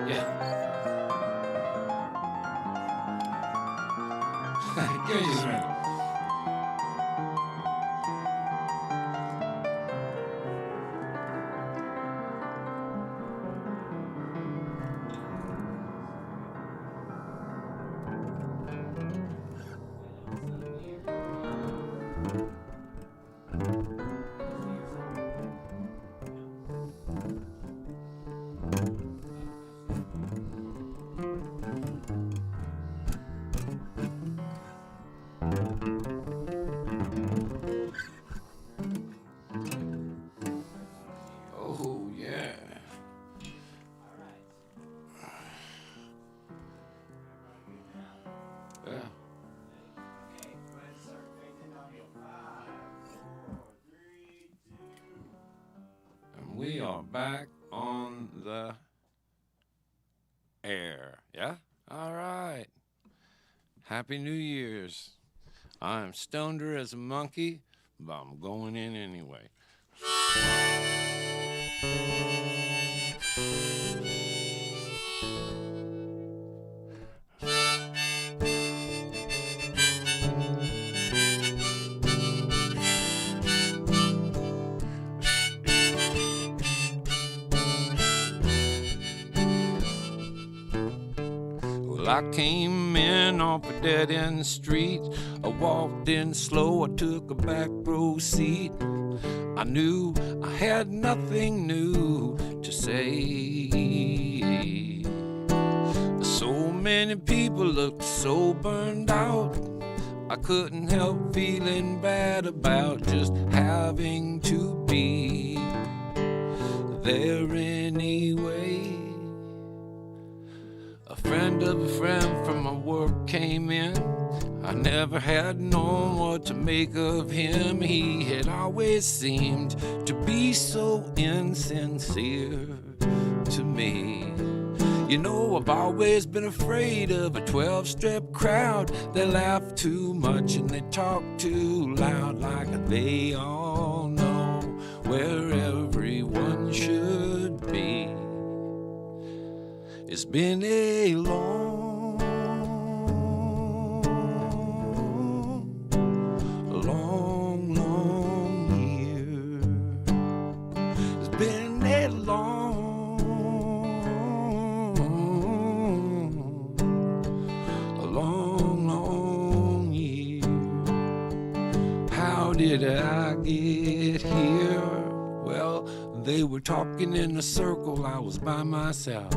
Yeah. Give me just a minute. Oh, yeah. Yeah. And we are back on the air. Yeah? All right. Happy New Year's. I'm stoneder as a monkey, but I'm going in anyway. Well, I came in off a dead-end street. I walked in slow, I took a back row seat. I knew I had nothing new to say. So many people looked so burned out, I couldn't help feeling bad about just having to be there anyway. A friend of a friend from my work came in. I never had known what to make of him. He had always seemed to be so insincere to me. You know, I've always been afraid of a 12-step crowd. They laugh too much and they talk too loud, like they all know where everyone should be. It's been a long, long year. It's been a long year. How did I get here? Well, they were talking in a circle, I was by myself.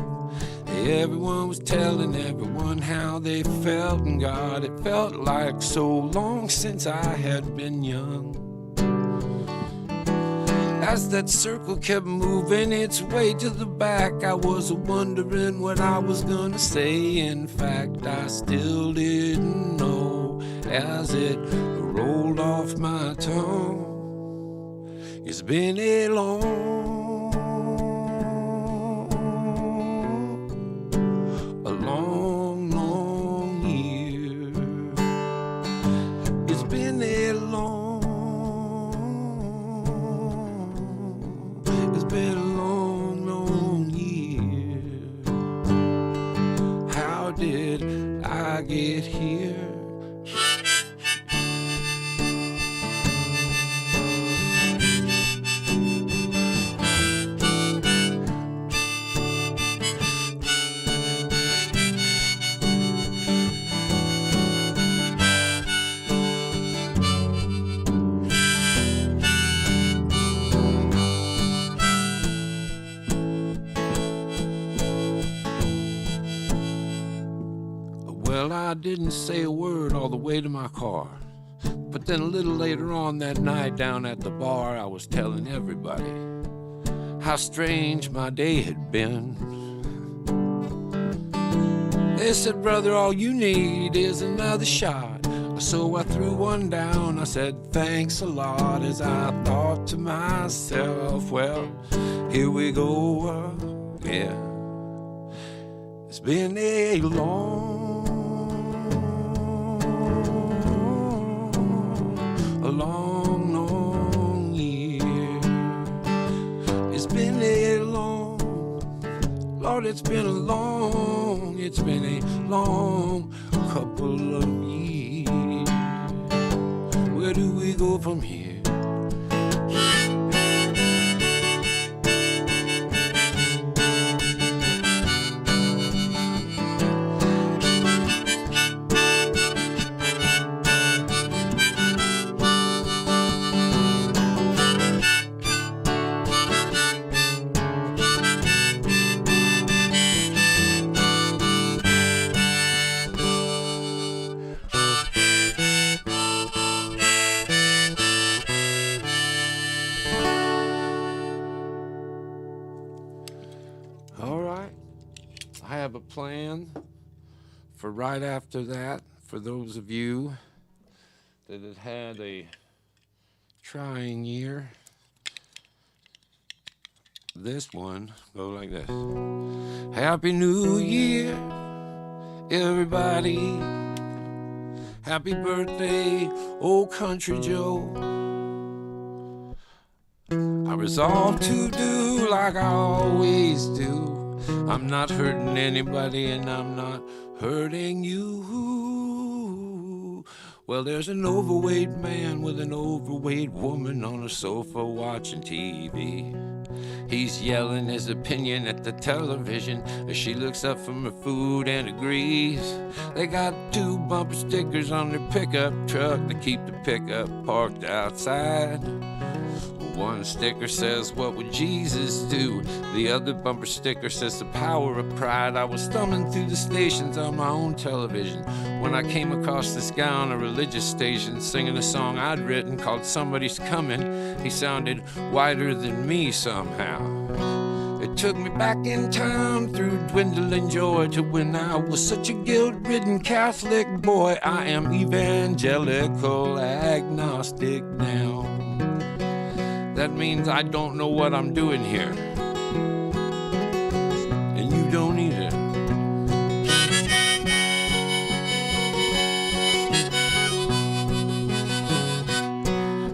Everyone was telling everyone how they felt, and God, it felt like so long since I had been young. As that circle kept moving its way to the back, I was wondering what I was gonna say. In fact, I still didn't know as it rolled off my tongue. It's been a long year. It's been a long year. How did I get here? Well, I didn't say a word all the way to my car. But then a little later on that night down at the bar, I was telling everybody how strange my day had been. They said, brother, all you need is another shot. So I threw one down, I said, thanks a lot, as I thought to myself, well, here we go again. It's been a long year. It's been a long, Lord, it's been a long couple of years. Where do we go from here? I have a plan for right after that, for those of you that have had a trying year. This one goes like this. Happy New Year, everybody. Happy birthday, old country Joe. I resolve to do like I always do. I'm not hurting anybody and I'm not hurting you. Well, there's an overweight man with an overweight woman on a sofa watching TV. He's yelling his opinion at the television as she looks up from her food and agrees. They got 2 bumper stickers on their pickup truck to keep the pickup parked outside. One sticker says, what would Jesus do? The other bumper sticker says, the power of pride. I was thumbing through the stations on my own television when I came across this guy on a religious station singing a song I'd written called Somebody's Coming. He sounded whiter than me somehow. It took me back in time through dwindling joy to when I was such a guilt-ridden Catholic boy. I am evangelical agnostic now. That means I don't know what I'm doing here. And you don't either.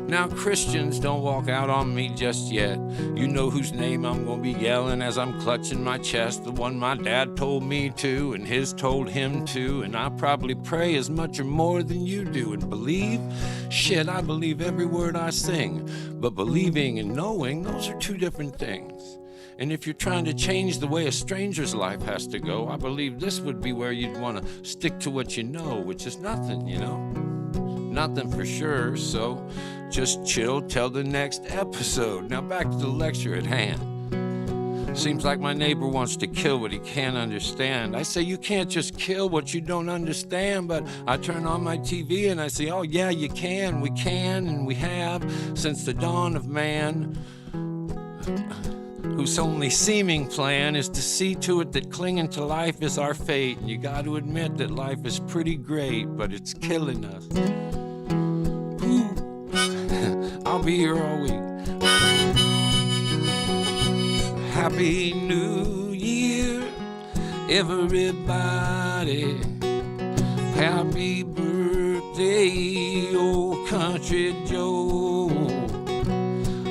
Now, Christians, don't walk out on me just yet. You know whose name I'm gonna be yelling as I'm clutching my chest. The one my dad told me to, and his told him to. And I probably pray as much or more than you do. And believe? Shit, I believe every word I sing. But believing and knowing, those are 2 different things. And if you're trying to change the way a stranger's life has to go, I believe this would be where you'd want to stick to what you know, which is nothing, you know? Nothing for sure, so just chill till the next episode. Now back to the lecture at hand. Seems like my neighbor wants to kill what he can't understand. I say you can't just kill what you don't understand, but I turn on my TV and I say, oh yeah, you can, we can, and we have since the dawn of man, whose only seeming plan is to see to it that clinging to life is our fate. And you got to admit that life is pretty great, but it's killing us. I'll be here all week. Happy New Year, everybody. Happy birthday, old country Joe.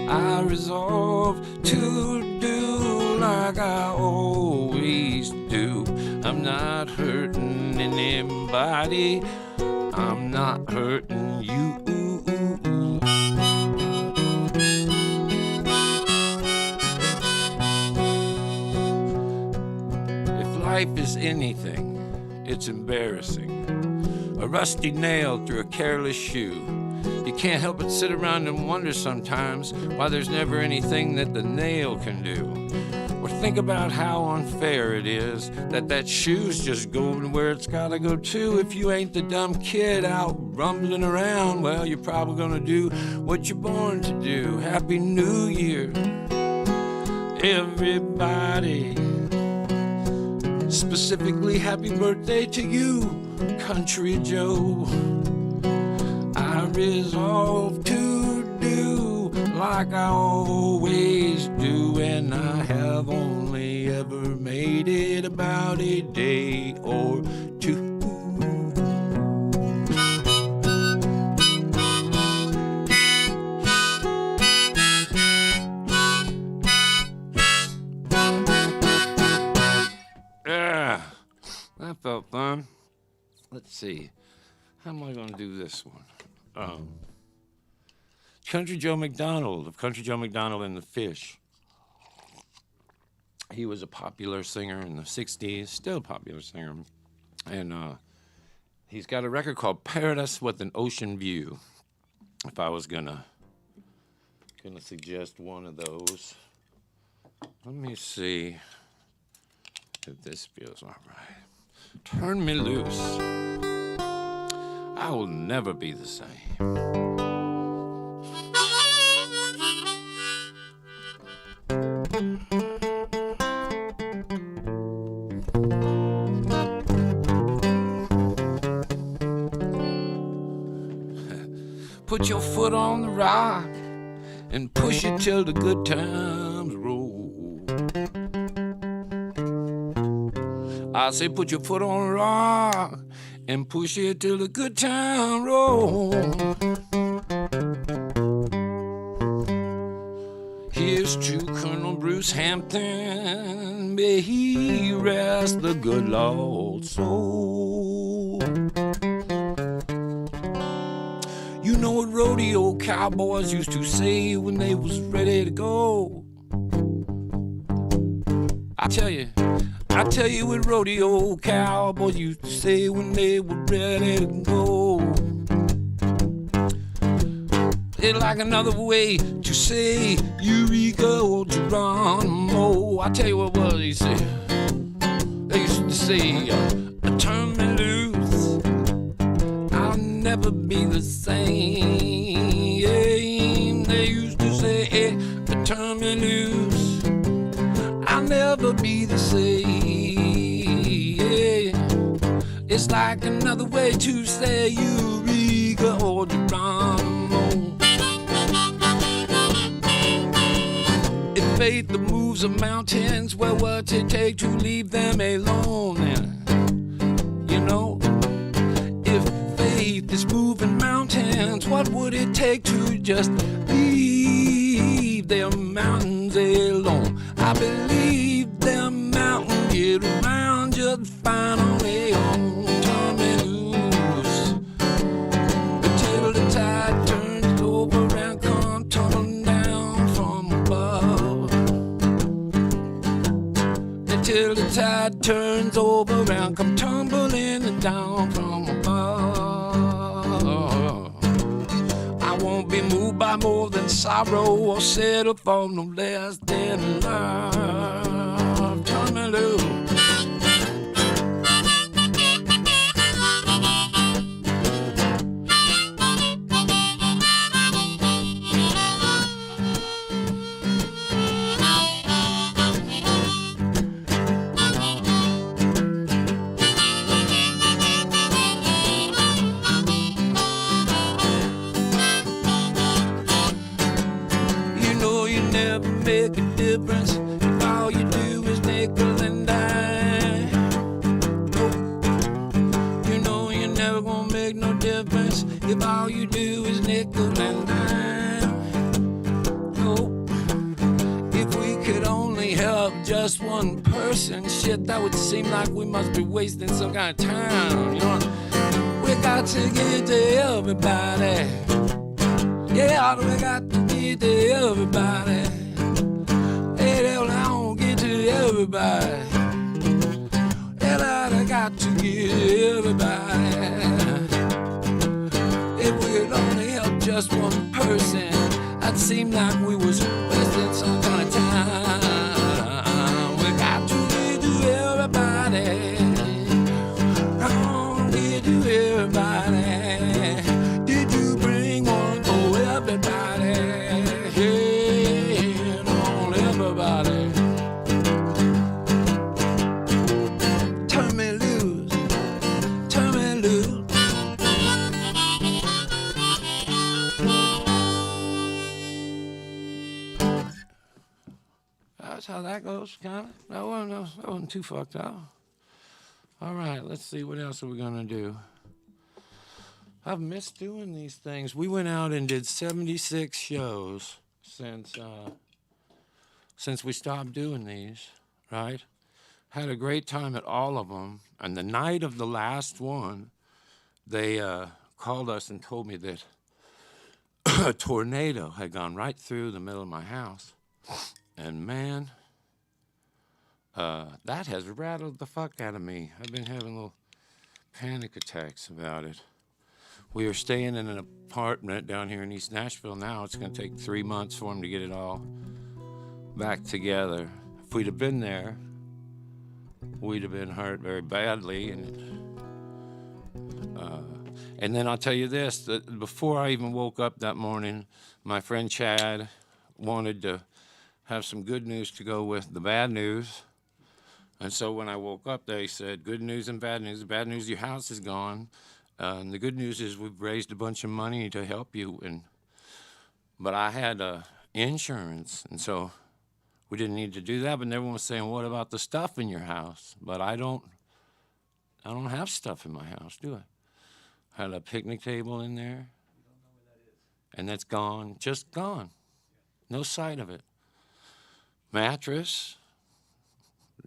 I resolve to do like I always do. I'm not hurting anybody. I'm not hurting you. Life is anything, it's embarrassing. A rusty nail through a careless shoe. You can't help but sit around and wonder sometimes why there's never anything that the nail can do. Or think about how unfair it is that shoe's just going where it's gotta go too. If you ain't the dumb kid out rumbling around, well, you're probably gonna do what you're born to do. Happy New Year, everybody. Specifically, happy birthday to you, Country Joe. I resolve to do like I always do, and I have only ever made it about a day or 2. Yeah, that felt fun. Let's see. How am I going to do this one? Country Joe McDonald, of Country Joe McDonald and the Fish. He was a popular singer in the 60s, still a popular singer. And he's got a record called Paradise with an Ocean View. If I was gonna suggest one of those. Let me see if this feels all right. Turn me loose. I will never be the same. Put your foot on the rock and push it till the good times roll. I say put your foot on the rock and push it till the good time roll. Here's to Colonel Bruce Hampton, may he rest the good Lord's soul. You know what rodeo cowboys used to say when they was ready to go. I tell you what rodeo cowboys used to say when they were ready to go. It's like another way to say Eureka or Geronimo. I tell you what they say. They used to say, turn me loose, I'll never be the same. They used to say, hey, turn me loose, I'll never be the same. It's like another way to say Eureka or Geronimo. If faith that moves the mountains, well, what's it take to leave them alone? And, you know, if faith is moving mountains, what would it take to just leave them mountains alone? I believe them mountains get around just fine on their own. Turn me loose until the tide turns over and come tumbling down from above. Until the tide turns over and come tumbling down from above. I won't be moved by more than sorrow or settle for no less than love. Turn me loose. Make a difference if all you do is nickel and dime. Nope. You know you're never gonna make no difference if all you do is nickel and dime. Nope. If we could only help just one person, shit, that would seem like we must be wasting some kind of time. You know, we got to get to everybody. Yeah, we got to get to everybody. I don't get to everybody. Hell, I got to get to everybody. If we could only help just one person, I'd seem like we was wasting some kind of time. We got to get to everybody. I don't get to everybody. Did you bring one for everybody? Turn me loose, turn me loose. That's how that goes, kind of. That wasn't too fucked up. All right, let's see what else are we gonna do. I've missed doing these things. We went out and did 76 shows since we stopped doing these, right? Had a great time at all of them. And the night of the last one, they called us and told me that a tornado had gone right through the middle of my house. And man, that has rattled the fuck out of me. I've been having little panic attacks about it. We are staying in an apartment down here in East Nashville now. It's going to take 3 months for them to get it all back together. If we'd have been there, we'd have been hurt very badly. And then I'll tell you this, that before I even woke up that morning, my friend Chad wanted to have some good news to go with the bad news. And so when I woke up, they said, good news and bad news. The bad news, your house is gone. And the good news is we've raised a bunch of money to help you. But I had insurance, and so we didn't need to do that. But everyone was saying, what about the stuff in your house? But I don't have stuff in my house, do I? I had a picnic table in there. You don't know where that is. And that's gone, just gone. No sight of it. Mattress,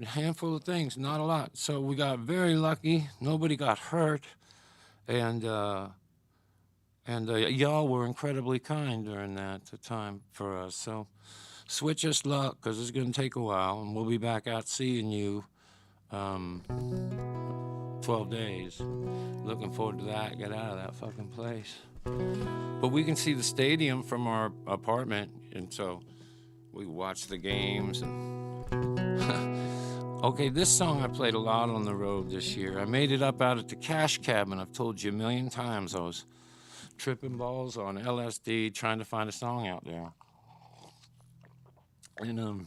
a handful of things, not a lot. So we got very lucky. Nobody got hurt. And y'all were incredibly kind during that time for us. So switch us luck, because it's going to take a while, and we'll be back out seeing you 12 days. Looking forward to that. Get out of that fucking place. But we can see the stadium from our apartment, and so we watch the games. And okay, this song I played a lot on the road this year. I made it up out at the Cash Cabin. I've told you a million times I was tripping balls on LSD trying to find a song out there. And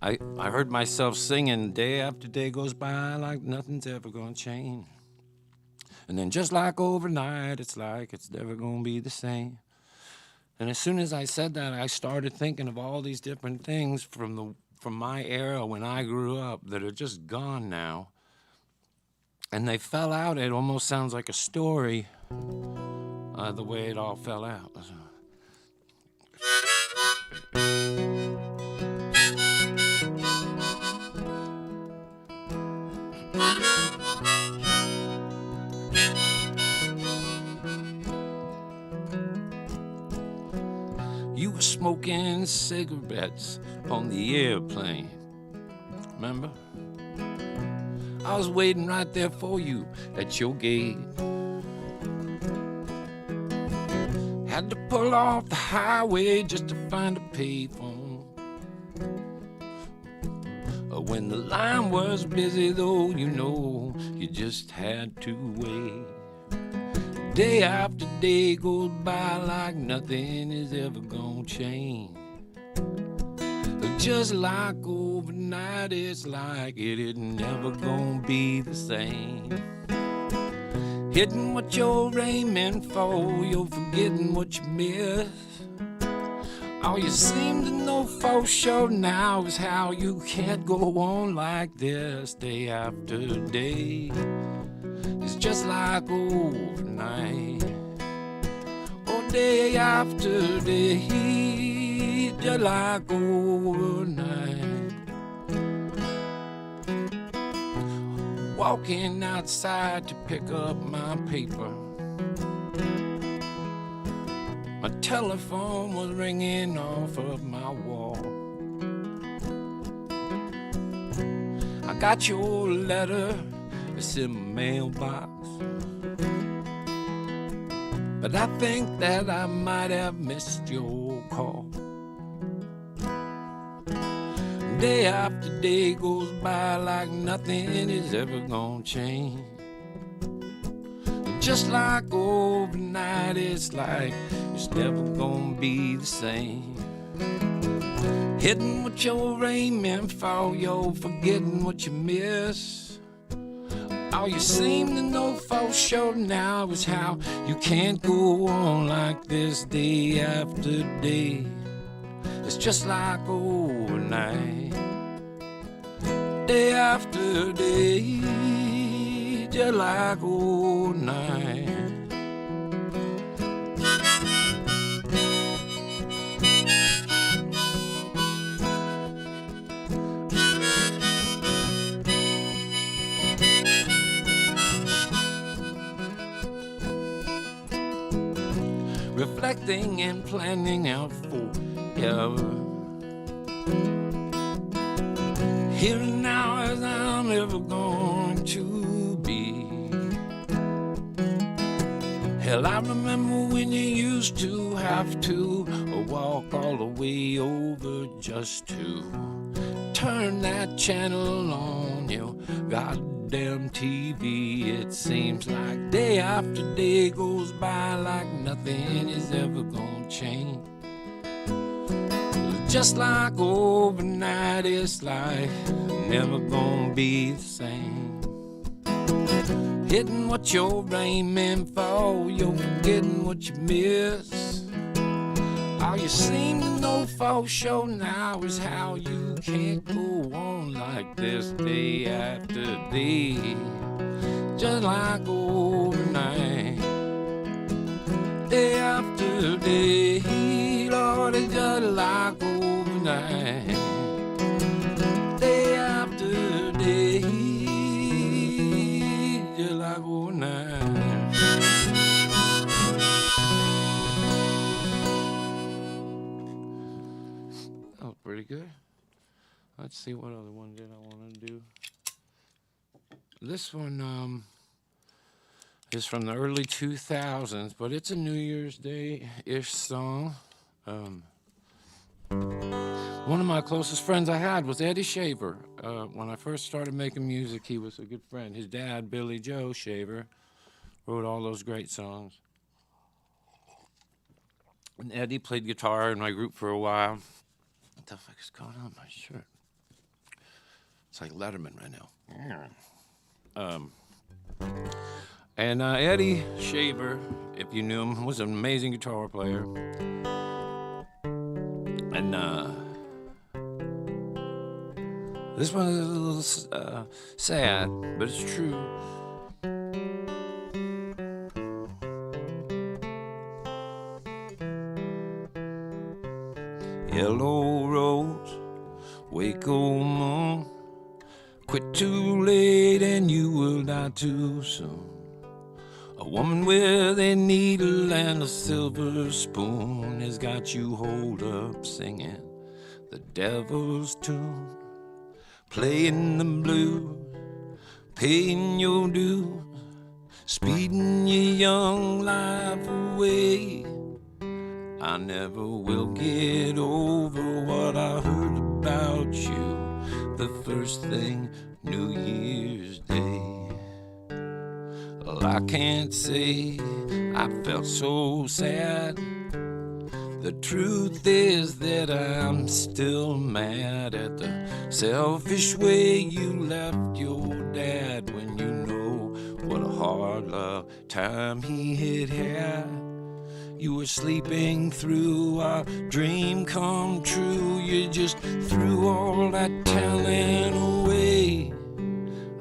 I heard myself singing, day after day goes by like nothing's ever gonna change. And then just like overnight, it's like it's never gonna be the same. And as soon as I said that, I started thinking of all these different things from my era when I grew up that are just gone now. And they fell out. It almost sounds like a story, the way it all fell out. You were smoking cigarettes on the airplane, remember? I was waiting right there for you at your gate. Had to pull off the highway just to find a payphone. When the line was busy though, you know, you just had to wait. Day after day goes by like nothing is ever gonna change. Just like overnight, it's like it ain't never gonna be the same. Hitting what you're aiming for, you're forgetting what you missed. All you seem to know for sure now is how you can't go on like this day after day. It's just like overnight, or day after day, just like overnight. Walking outside to pick up my paper, my telephone was ringing off of my wall. I got your letter, it's in my mailbox, but I think that I might have missed your call. Day after day goes by like nothing is ever gonna change. Just like overnight, it's like it's never gonna be the same. Hitting what you're aiming for, you're forgetting what you miss. All you seem to know for sure now is how you can't go on like this day after day. It's just like overnight, day after day, just like overnight. reflecting and planning out forever. Here and now as I'm ever going to be. Hell, I remember when you used to have to walk all the way over just to turn that channel on your goddamn TV. It seems like day after day goes by like nothing is ever gonna change. Just like overnight, it's like never gonna be the same. Hitting what you're aiming for, you're forgetting what you miss. All you seem to know for sure now is how you can't go on like this day after day. Just like overnight, day after day, Lord, it's just like overnight, day after day, just like overnight. That was pretty good. Let's see what other one did I want to do. This one is from the early 2000s, but it's a New Year's Day-ish song. One of my closest friends I had was Eddie Shaver. When I first started making music, he was a good friend. His dad, Billy Joe Shaver, wrote all those great songs. And Eddie played guitar in my group for a while. What the fuck is going on with my shirt? It's like Letterman right now. And Eddie Shaver, if you knew him, was an amazing guitar player. And this one is a little sad, but it's true. Yellow rose, wake old moon, quit too late and you will die too soon. A woman with a needle and a silver spoon has got you holed up singing the devil's tune, playing the blues, paying your dues, speeding your young life away. I never will get over what I heard about you the first thing New Year's Day. Well, I can't say I felt so sad. The truth is that I'm still mad at the selfish way you left your dad when you know what a hard love time he had had. You were sleeping through our dream come true. You just threw all that talent away.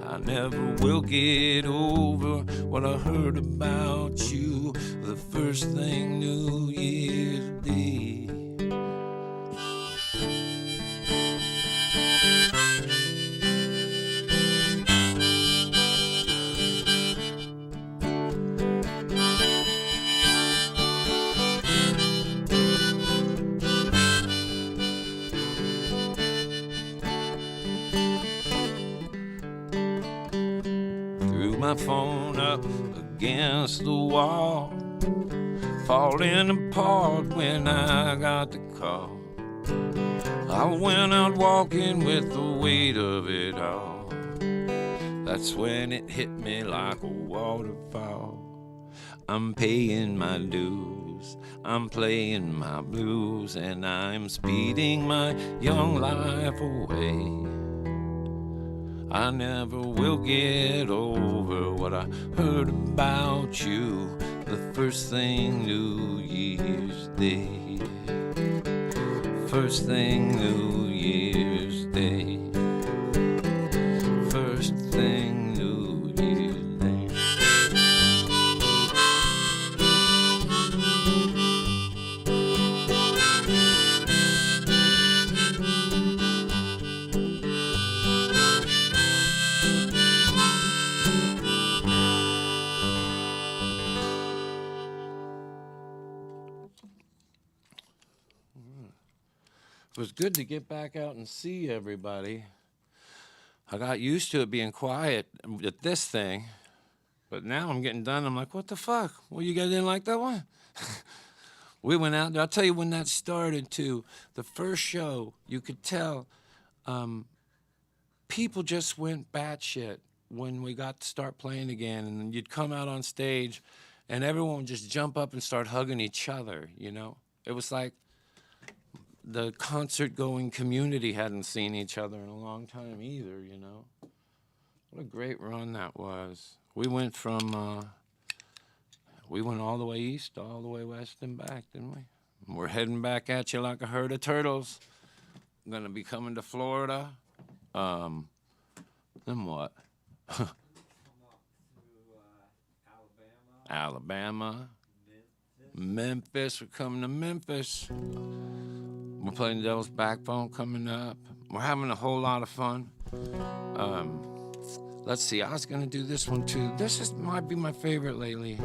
I never will get over what I heard about you the first thing New Year's Day. My phone up against the wall, falling apart when I got the call. I went out walking with the weight of it all. That's when it hit me like a waterfall. I'm paying my dues, I'm playing my blues, and I'm speeding my young life away. I never will get over what I heard about you the first thing New Year's Day. First thing New Year's Day. First thing New Year's Day. was good to get back out and see everybody. I got used to it being quiet at this thing, but now I'm getting done. I'm like, what the fuck? Well, you guys didn't like that one? We went out there. I'll tell you when that started, too. The first show, you could tell people just went batshit when we got to start playing again. And then you'd come out on stage, and everyone would just jump up and start hugging each other, you know? It was like the concert-going community hadn't seen each other in a long time either, you know? What a great run that was. We went all the way east, all the way west and back, didn't we? And we're heading back at you like a herd of turtles. I'm gonna be coming to Florida. Then what? Alabama. Memphis. We're coming to Memphis. We're playing Devil's Backbone coming up. We're having a whole lot of fun. Let's see, I was gonna do this one too. Might be my favorite lately.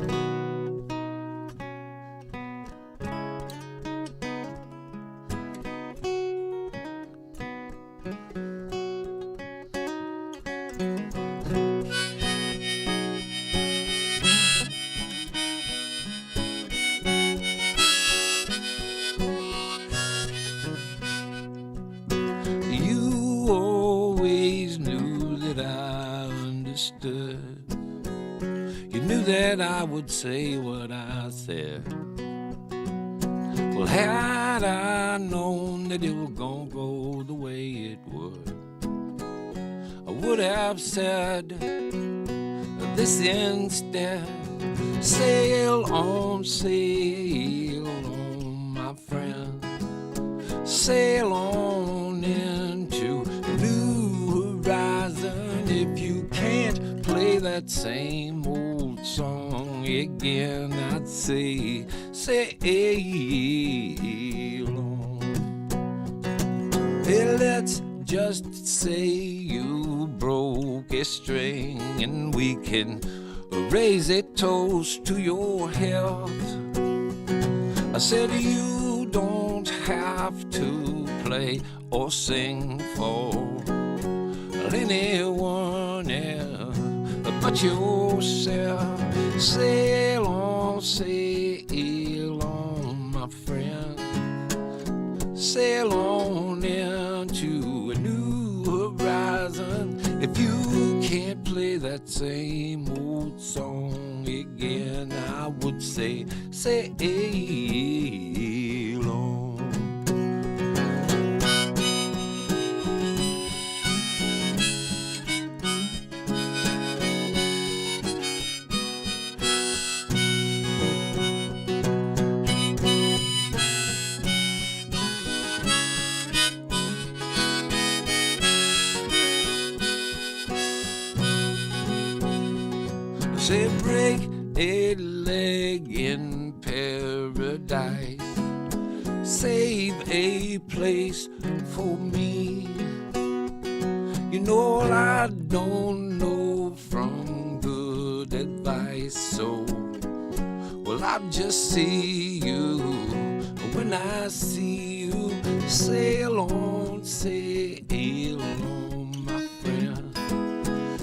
You knew that I would say what I said. Well, had I known that it was gonna go the way it would, I would have said this instead. Sail on, my friend. Sail on into a new horizon. If you can't play that same old song again, I'd say sail on. Hey, let's just say you broke a string and we can raise a toast to your health. I said you don't have to play or sing for anyone else but yourself. Sail on, my friend. Sail on into a new horizon. If you can't play that same old song again, I would say sail on. Say break a leg in paradise, save a place for me. You know I don't know from good advice, so well I'll just see you when I see you. Sail on, my friend.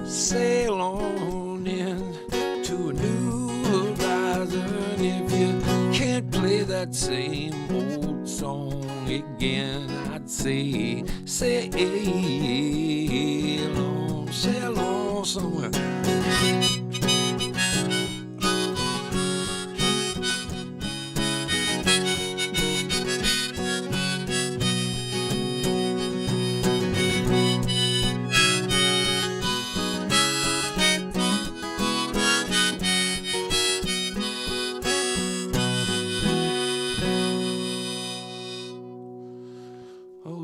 Sail on in to a new horizon. If you can't play that same old song again, I'd say sail on somewhere.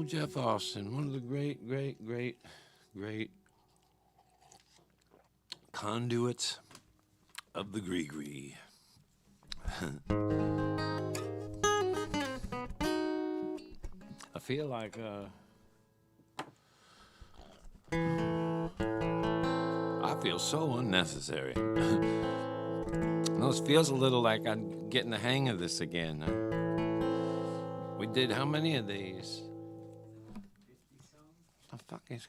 Jeff Austin, one of the great conduits of the Gree. I feel like I feel so unnecessary. No, it feels a little like I'm getting the hang of this again. We did how many of these? fucking,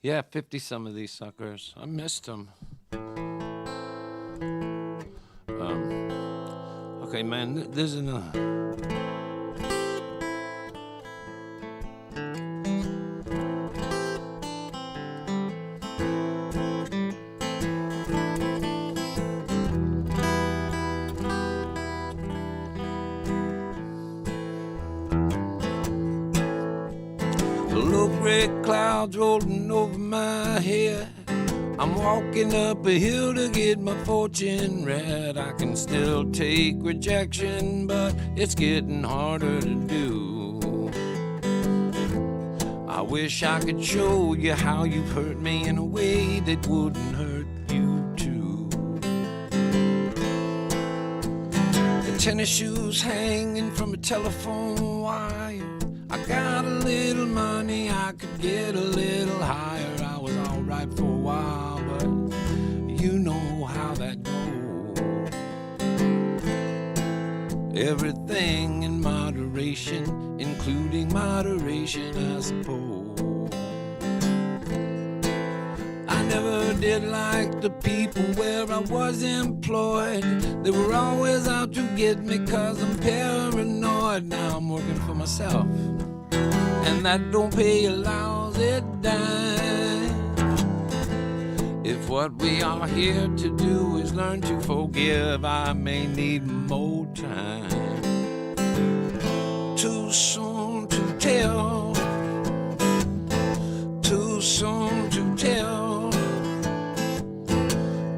yeah, 50 some of these suckers. I missed them. Okay, man, there's another. Low gray clouds rolling over my head. I'm walking up a hill to get my fortune read. I can still take rejection, but it's getting harder to do. I wish I could show you how you've hurt me in a way that wouldn't hurt you too. The tennis shoes hanging from a telephone wire. I got a little money, I could get a little higher. I was alright for a while, but you know how that goes. Everything in moderation, including moderation, I suppose. I never did like the people where I was employed. They were always out to get me 'cause I'm paranoid. Now I'm working for myself, and that don't pay a lousy dime. If what we are here to do is learn to forgive, I may need more time. Too soon to tell. Too soon to tell.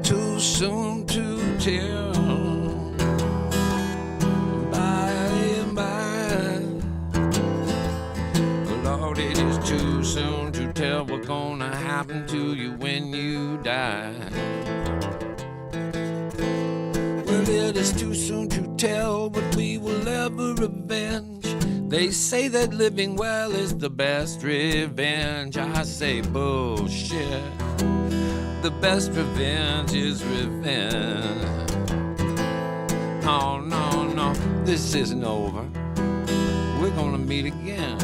Too soon to tell. It is too soon to tell what's gonna happen to you when you die. Well, it is too soon to tell what we will ever avenge. They say that living well is the best revenge. I say bullshit. The best revenge is revenge. Oh, no, no, this isn't over. We're gonna meet again.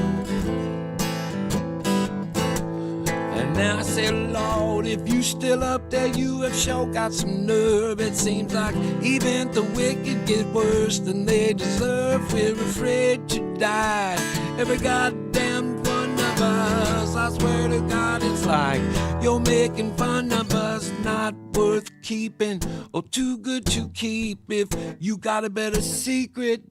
And now I say, Lord, if you still up there, you have sure got some nerve. It seems like even the wicked get worse than they deserve. We're afraid to die, every goddamn one of us. I swear to God, it's like you're making fun of us. Not worth keeping or too good to keep. If you got a better secret,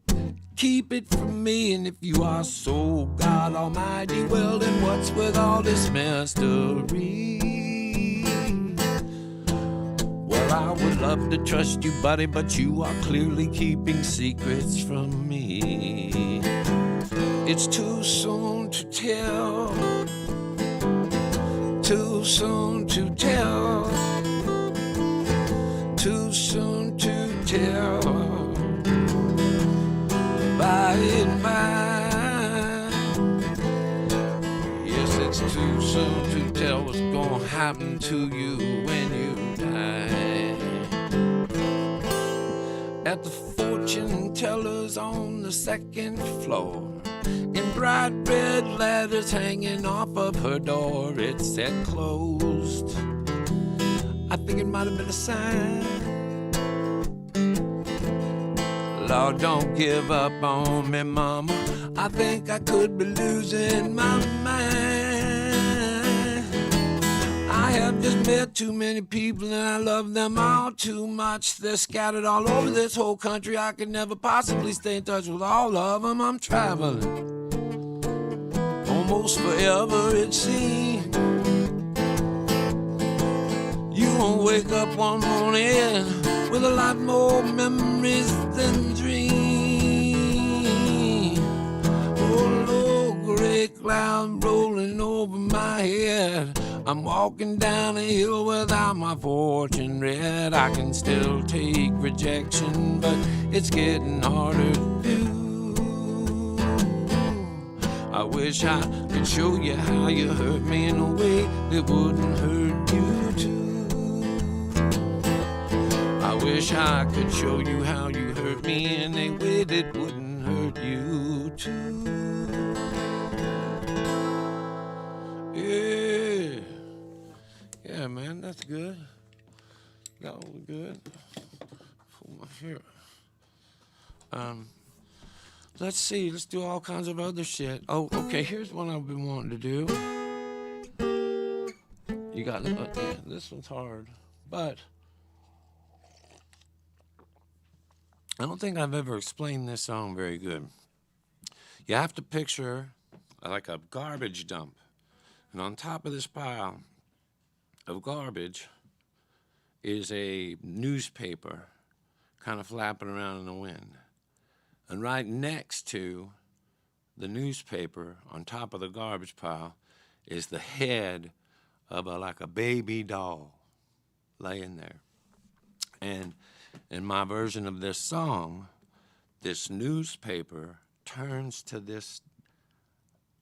keep it from me. And if you are so God Almighty, well then what's with all this mystery? Well, I would love to trust you, buddy, but you are clearly keeping secrets from me. It's too soon to tell. Too soon to tell. Too soon to tell. By and by. Yes, it's too soon to tell what's gonna happen to you when you die. At the fortune teller's on the second floor, in bright red letters hanging off of her door, it said closed. I think it might have been a sign. Lord, don't give up on me, mama. I think I could be losing my mind. I have just met too many people and I love them all too much. They're scattered all over this whole country. I could never possibly stay in touch with all of them. I'm traveling almost forever, it seems. You won't wake up one morning with a lot more memories than dreams. Oh, low gray cloud rolling over my head. I'm walking down a hill without my fortune read. I can still take rejection, but it's getting harder to do. I wish I could show you how you hurt me in a way that wouldn't hurt you too. I wish I could show you how you hurt me in a way that wouldn't hurt you too. Yeah. man. That's good. That was good. Here. Let's see. Let's do all kinds of other shit. Oh, okay. Here's one I've been wanting to do. You got yeah, this one's hard, but I don't think I've ever explained this song very good. You have to picture like a garbage dump, and on top of this pile of garbage is a newspaper kind of flapping around in the wind. And right next to the newspaper, on top of the garbage pile, is the head of like a baby doll laying there. And in my version of this song, this newspaper turns to this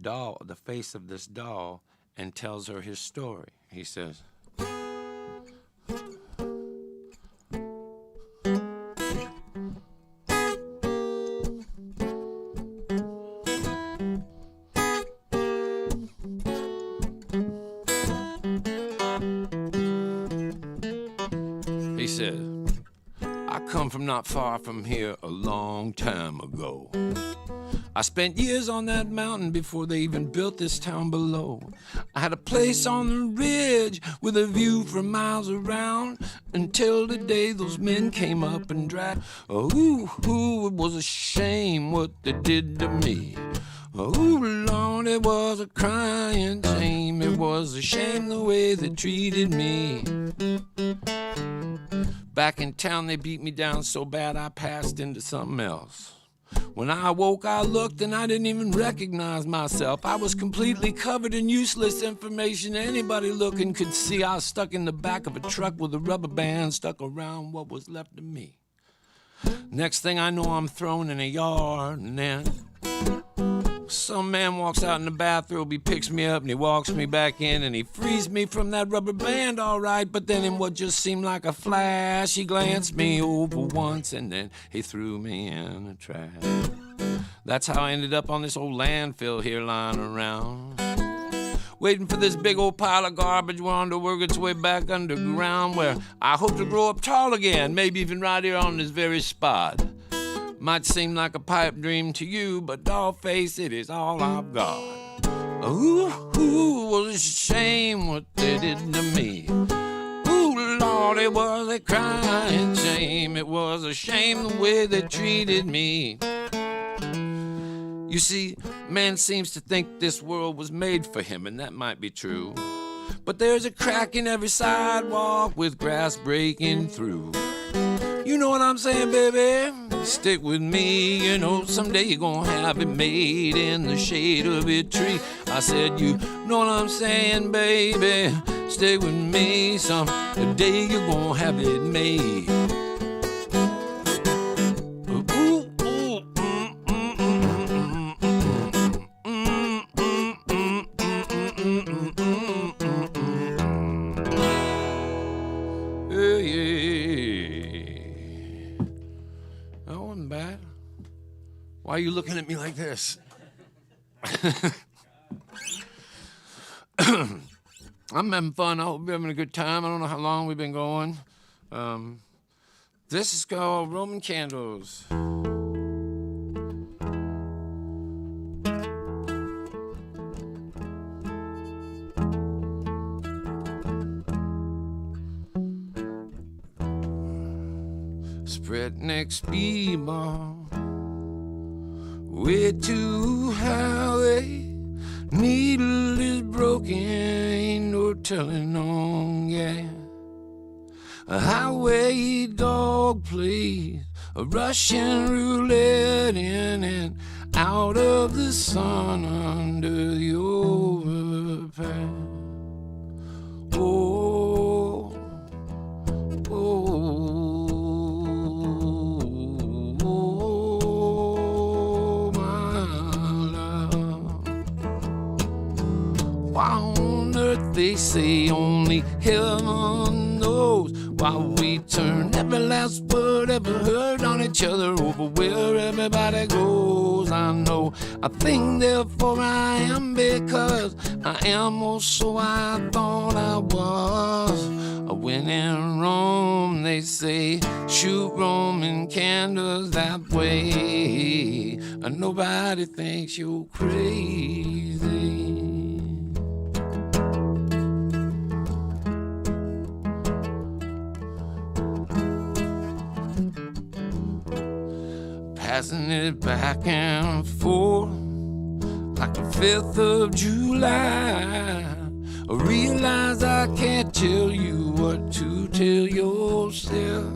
doll, the face of this doll, and tells her his story. He says, I come from not far from here a long time ago. I spent years on that mountain before they even built this town below. I had a place on the ridge with a view for miles around, until the day those men came up and dragged. Oh, it was a shame what they did to me. Oh, Lord, it was a crying shame. It was a shame the way they treated me. Back in town, they beat me down so bad I passed into something else. When I awoke, I looked and I didn't even recognize myself. I was completely covered in useless information. Anybody looking could see I was stuck in the back of a truck with a rubber band stuck around what was left of me. Next thing I know, I'm thrown in a yard, and then some man walks out in the bathrobe. He picks me up and he walks me back in, and he frees me from that rubber band, all right. But then in what just seemed like a flash, he glanced me over once, and then he threw me in the trash. That's how I ended up on this old landfill here lying around, waiting for this big old pile of garbage wanting to work its way back underground, where I hope to grow up tall again, maybe even right here on this very spot. Might seem like a pipe dream to you, but doll face, it is all I've got. Ooh, was a shame what they did to me. Ooh, Lord, it was a crying shame. It was a shame the way they treated me. You see, man seems to think this world was made for him, and that might be true. But there's a crack in every sidewalk with grass breaking through. You know what I'm saying, baby? Stick with me, you know, someday you're gonna have it made in the shade of a tree. I said, you know what I'm saying, baby? Stick with me, someday you're gonna have it made. Why are you looking at me like this? I'm having fun. I hope you're having a good time. I don't know how long we've been going. This is called Roman Candles. Spread next speedball. Way too high, needle is broken, ain't no telling on, yeah. A highway dog plays a Russian roulette in and out of the sun under the overpass. Oh, oh. Why on earth they say only heaven knows while we turn every last word ever heard on each other over where everybody goes. I know, I think, therefore I am, because I am, or so I thought I was. When in Rome, they say, shoot Roman candles that way, and nobody thinks you're crazy. Passing it back and forth like the 5th of July. I realize I can't tell you what to tell yourself,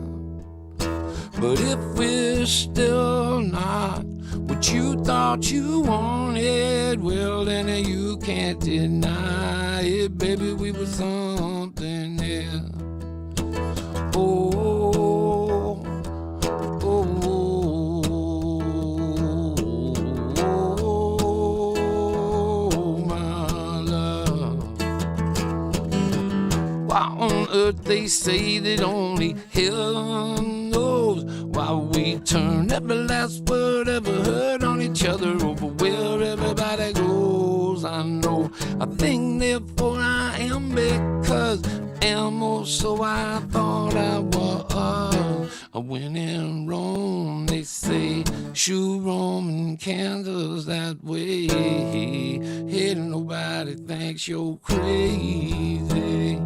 but if we're still not what you thought you wanted, well, then you can't deny it, baby, we were something else. Oh, they say that only heaven knows why we turn every last word ever heard on each other over where everybody goes. I know, I think, therefore I am, because I am, or so I thought I was. When in Rome, they say, shoot Roman candles that way, hey, nobody thinks you're crazy.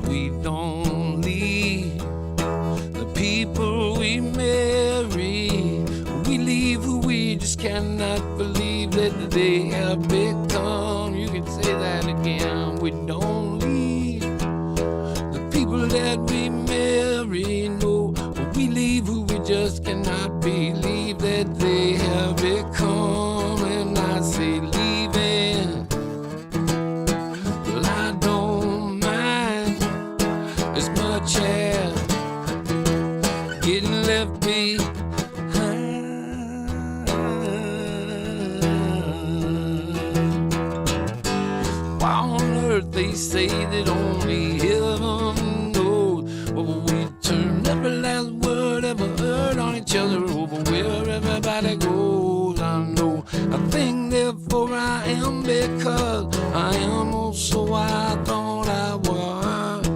We don't leave the people we marry. We leave who we just cannot believe that they have become. You can say that again. We don't leave the people that we marry. No, we leave who we just cannot believe that they have become. And I say leaving, well, I don't mind as much as getting left behind. Why on earth they say that only heaven knows? Well, we turn every last word ever heard on each other over where everybody goes. I know, I think, therefore I am, because I am, also I thought I was.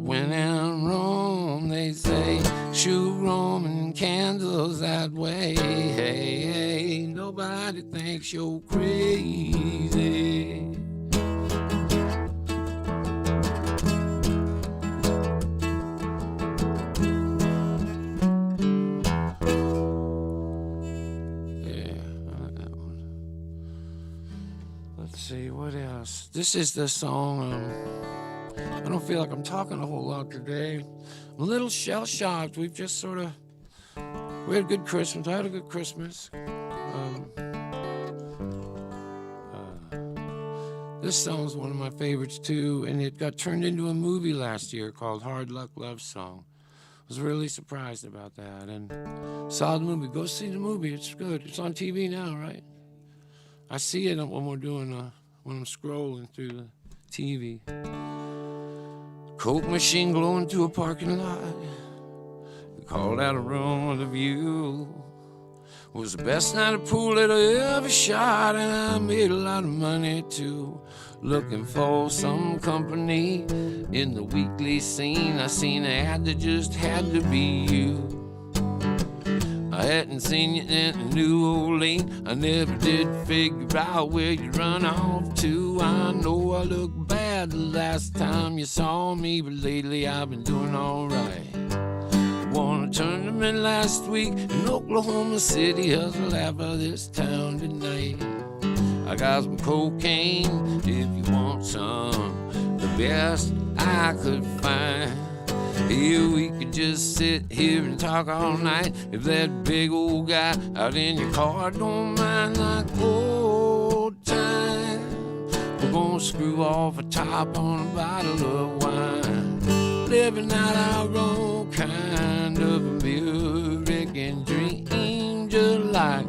When in Rome, they say, shoot Roman candles that way. Hey, hey, nobody thinks you're crazy. Let's see, what else? This is the song, I don't feel like I'm talking a whole lot today. I'm a little shell-shocked. We've just sort of, we had a good Christmas. I had a good Christmas. This song's one of my favorites too, and it got turned into a movie last year called Hard Luck Love Song. I was really surprised about that, and saw the movie. Go see the movie, it's good. It's on TV now, right? I see it when we're doing, when I'm scrolling through the TV. Coke machine glowing through a parking lot. We called out a room with a view. It was the best night of pool that I ever shot, and I made a lot of money too. Looking for some company in the weekly scene. I seen an ad that just had to be you. I hadn't seen you in New Orleans. I never did figure out where you run off to. I know I looked bad the last time you saw me, but lately I've been doing all right. Won a tournament last week in Oklahoma City. Hustle half of this town tonight. I got some cocaine if you want some, the best I could find. Here we could just sit here and talk all night. If that big old guy out in your car don't mind, like old time, we're gonna screw off a top on a bottle of wine, living out our own kind of American dream. just like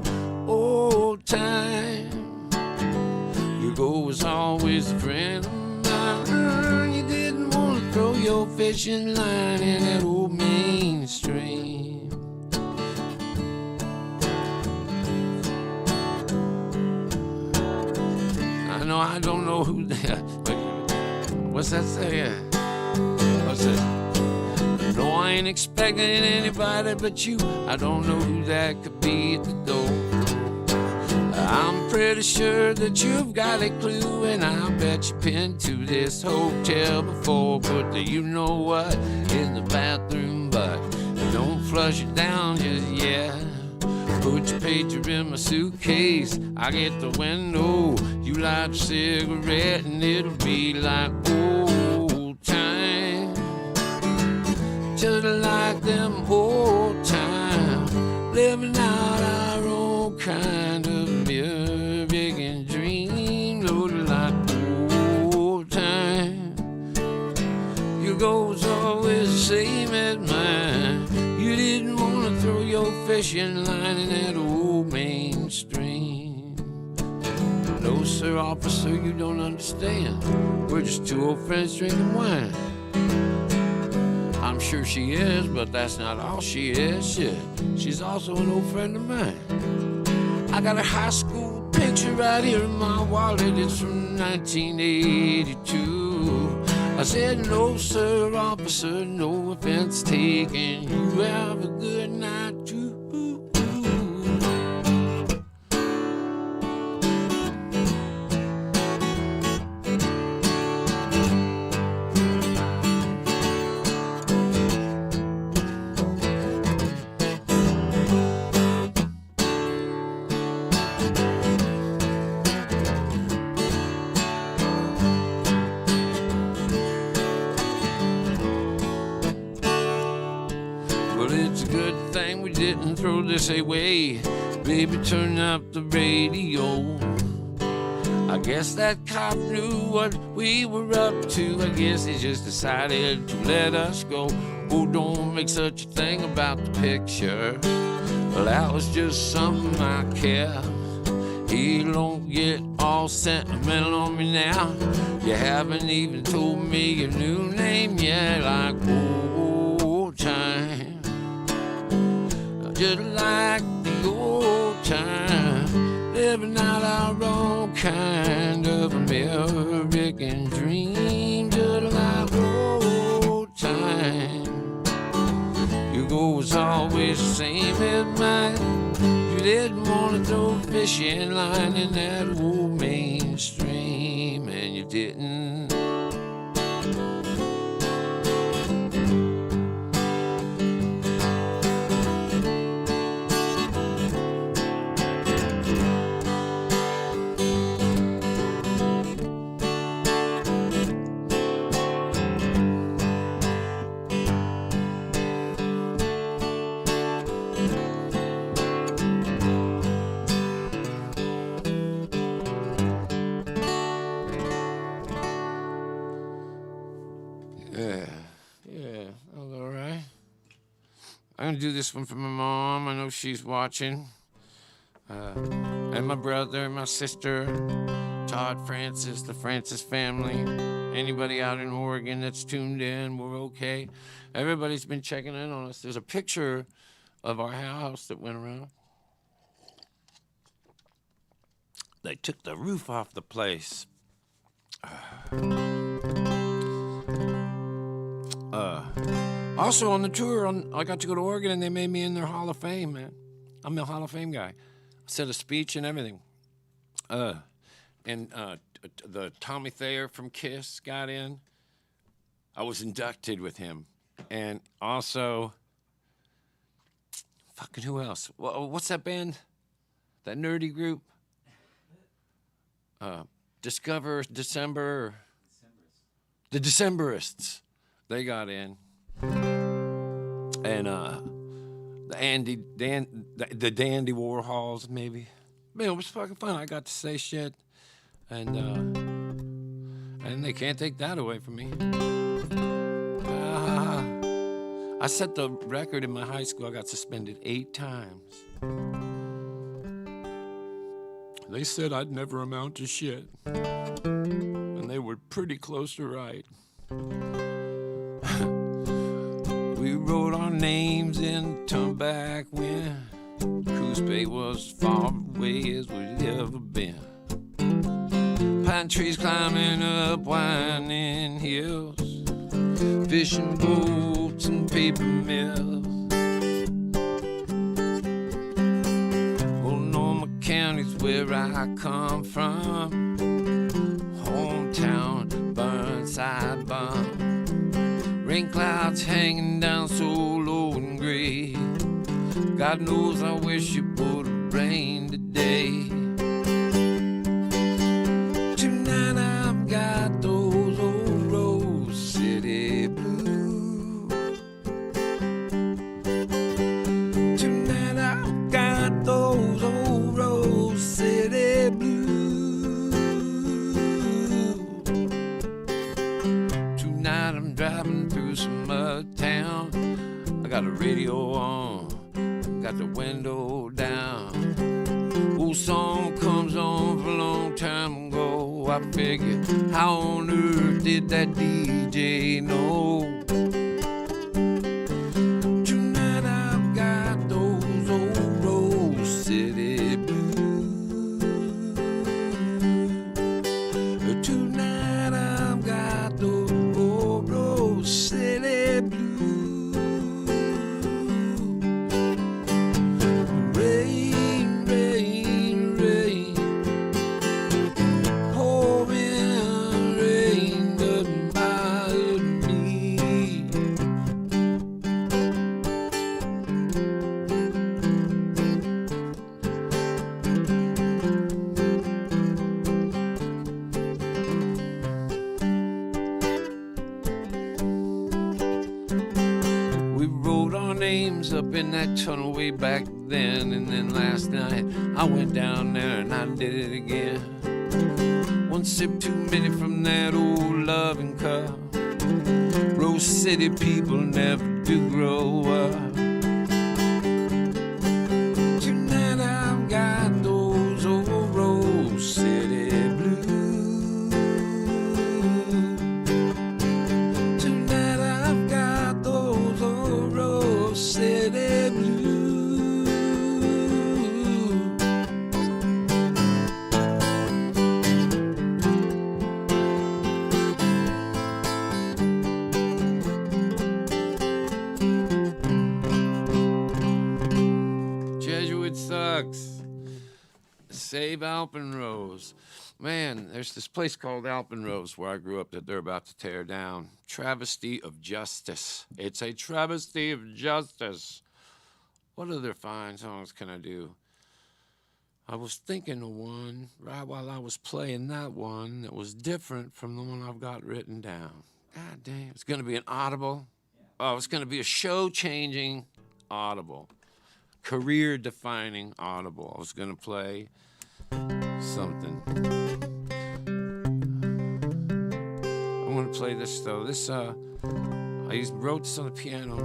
old time. Hugo was always a friend of mine. You didn't want to throw your fishing line in that old main stream. I know I don't know who that. What's that say? What's that? No, I ain't expecting anybody but you. I don't know who that could be at the door. I'm pretty sure that you've got a clue, and I'll bet you've been to this hotel before. But do you know what? In the bathroom, but don't flush it down just yet. Put your pager in my suitcase, I get the window. You light a cigarette and it'll be like old time. Just like them old times, living out our own kind of American dream. Loaded like old time. Your goal's always the same as mine. You didn't want to throw your fishing line in that old main stream. No, sir, officer, you don't understand. We're just two old friends drinking wine. I'm sure she is, but that's not all she is. Shit, she's also an old friend of mine. I got a high school picture right here in my wallet. It's from 1982. I said, no, sir, officer, no offense taken. You have a good night, too. Didn't throw this away, baby, turn up the radio. I guess that cop knew what we were up to. I guess he just decided to let us go. Oh, don't make such a thing about the picture. Well, that was just something I kept. He don't get all sentimental on me now. You haven't even told me your new name yet, like old time. Just like the old time, living out our own kind of American dream. Just like old time. Your goal was always the same as mine. You didn't want to throw a fishing line in that old main stream, and you didn't. Yeah, all right. I'm gonna do this one for my mom. I know she's watching. And my brother, my sister, Todd, Francis, the Francis family. Anybody out in Oregon that's tuned in, we're okay. Everybody's been checking in on us. There's a picture of our house that went around. They took the roof off the place. Also on the tour, I got to go to Oregon and they made me in their Hall of Fame, man. I'm a Hall of Fame guy. I said a speech and everything. The Tommy Thayer from Kiss got in. I was inducted with him. And also, fucking who else? What's that band? That nerdy group? December. The Decemberists. They got in. And the Dandy Warhols, maybe. Man, it was fucking fun. I got to say shit. And they can't take that away from me. I set the record in my high school. I got suspended 8 times. They said I'd never amount to shit. And they were pretty close to right. We wrote our names in turn back when Cruise Bay was as far away as we'd ever been. Pine trees climbing up winding hills, fishing boats and paper mills. Multnomah County's where I come from, hometown Burnside bum. Rain clouds hanging down so low and gray. God knows I wish it would have rained today. Tonight I've got those old Rose City blues. Tonight I've got those old Rose City blues. Tonight I'm driving through some mud town. I got a radio on, got the window down. Old song comes on for a long time ago. I figure, how on earth did that DJ know? Tonight I've got those old Rose City blues. Tonight I've got those old Rose City blues. Up in that tunnel way back then, and then last night I went down there and I did it again. One sip too many from that old loving cup. Rose City people never do grow up. Tonight I've got those old Rose City blues. Tonight I've got those old Rose City blues. Jesuit sucks. Save Alpine Rose. Man, there's this place called Alpine Rose where I grew up that they're about to tear down. Travesty of justice. It's a travesty of justice. What other fine songs can I do? I was thinking of one right while I was playing that one that was different from the one I've got written down. God damn. It's going to be an audible. Oh, it's going to be a show-changing audible. Career-defining audible. I was going to play something. I'm going to play this, though. This, I wrote this on the piano.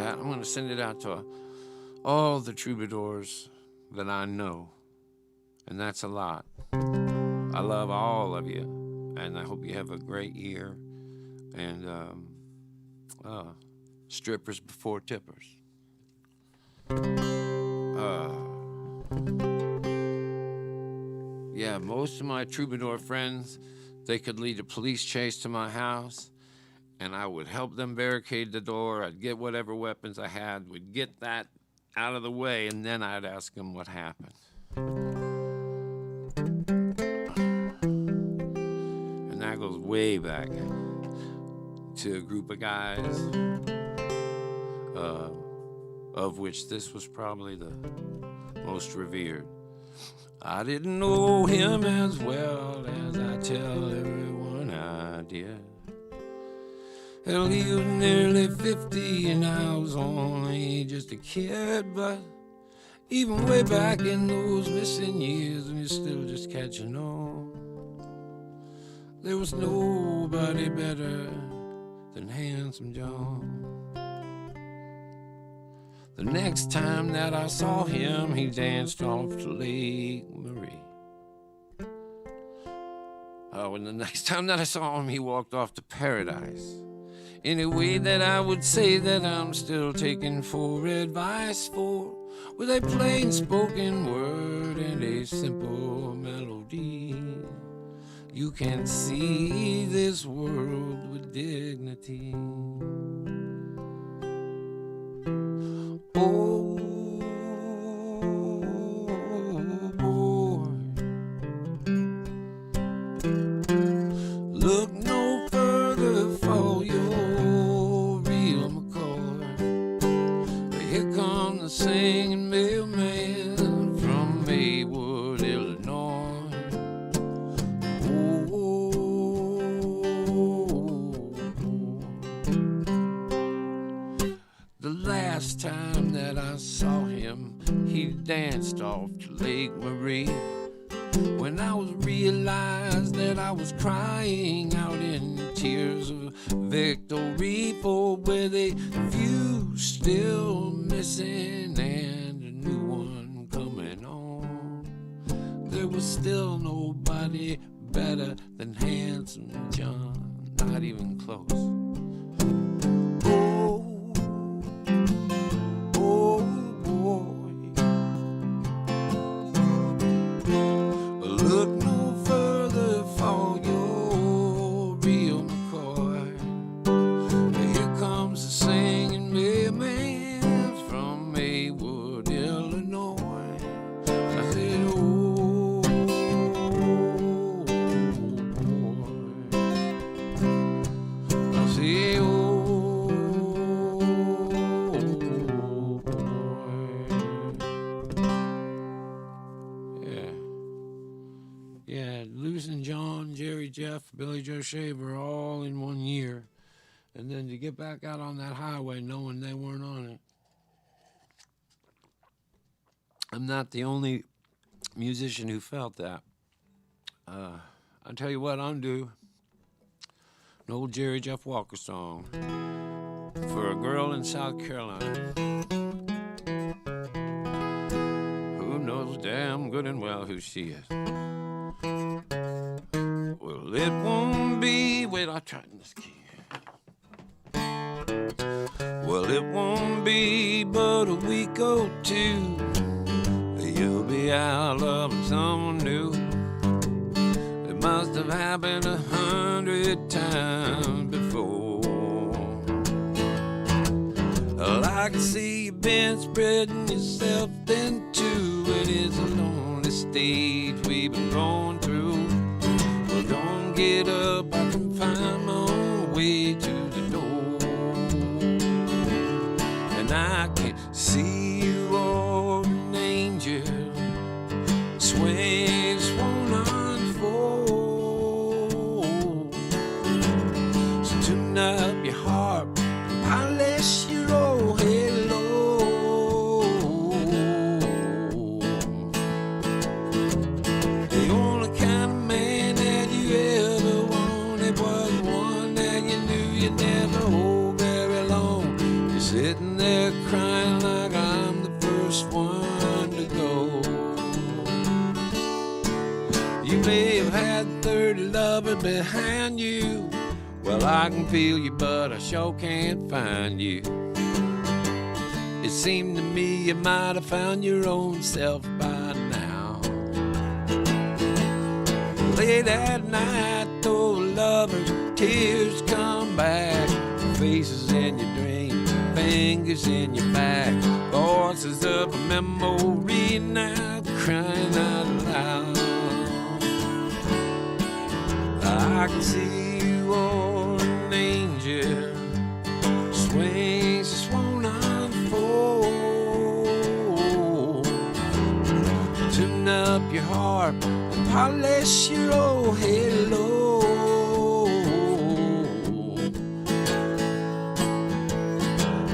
I'm going to send it out to all the troubadours that I know, and that's a lot. I love all of you, and I hope you have a great year, and strippers before tippers. Yeah, most of my troubadour friends, they could lead a police chase to my house, and I would help them barricade the door. I'd get whatever weapons I had, would get that out of the way, and then I'd ask them what happened. And that goes way back to a group of guys, of which this was probably the most revered. I didn't know him as well as I tell everyone I did. Hell, he was nearly 50 and I was only just a kid, but even way back in those missing years, we still just catching on. There was nobody better than Handsome John. The next time that I saw him, he danced off to Lake Marie. Oh, and the next time that I saw him, he walked off to paradise. In a way that I would say that I'm still taking for advice for, with a plain spoken word and a simple melody. You can see this world with dignity. Oh, boy, look no further for your real McCoy. Here comes the singing mailman from Maywood, Illinois. The last time that I saw him, he danced off to Lake Marie. When I was realized that I was crying out in tears of victory for with a few still missing and a new one coming on, there was still nobody better than Handsome John, not even close. Look no further for your real McCoy. Here comes the singing mailman from Maywood, Illinois. I said, oh, boy. I said, oh, yeah, losing John, Jerry, Jeff, Billy Joe Shaver all in 1 year. And then to get back out on that highway knowing they weren't on it. I'm not the only musician who felt that. I'll tell you what I'm due. An old Jerry Jeff Walker song for a girl in South Carolina who knows damn good and well who she is. Well, it won't be, wait, I'll try this key. Well, it won't be but a week or two. You'll be out loving someone new. It must have happened 100 times before. Well, I can see you've been spreading yourself thin too. It is a lonely stage we've been going through. Well, don't get up, I can find my own way to the door. And I can see you on an angel, swings won't unfold. So tune up your heart, polish your old halo. The only kind of man that you ever wanted was one that you knew you'd never hold very long. You're sitting there crying like I'm the first one to go. You may have had 30 lovers behind you. Well, I can feel you, but I sure can't find you. It seemed to me you might have found your own self by now. Late at night, those lovers' tears come back. Faces in your dream, fingers in your back. Voices of a memory now crying out loud. I can see you on an angel, swings just won't unfold. Tune up your heart and polish your old halo.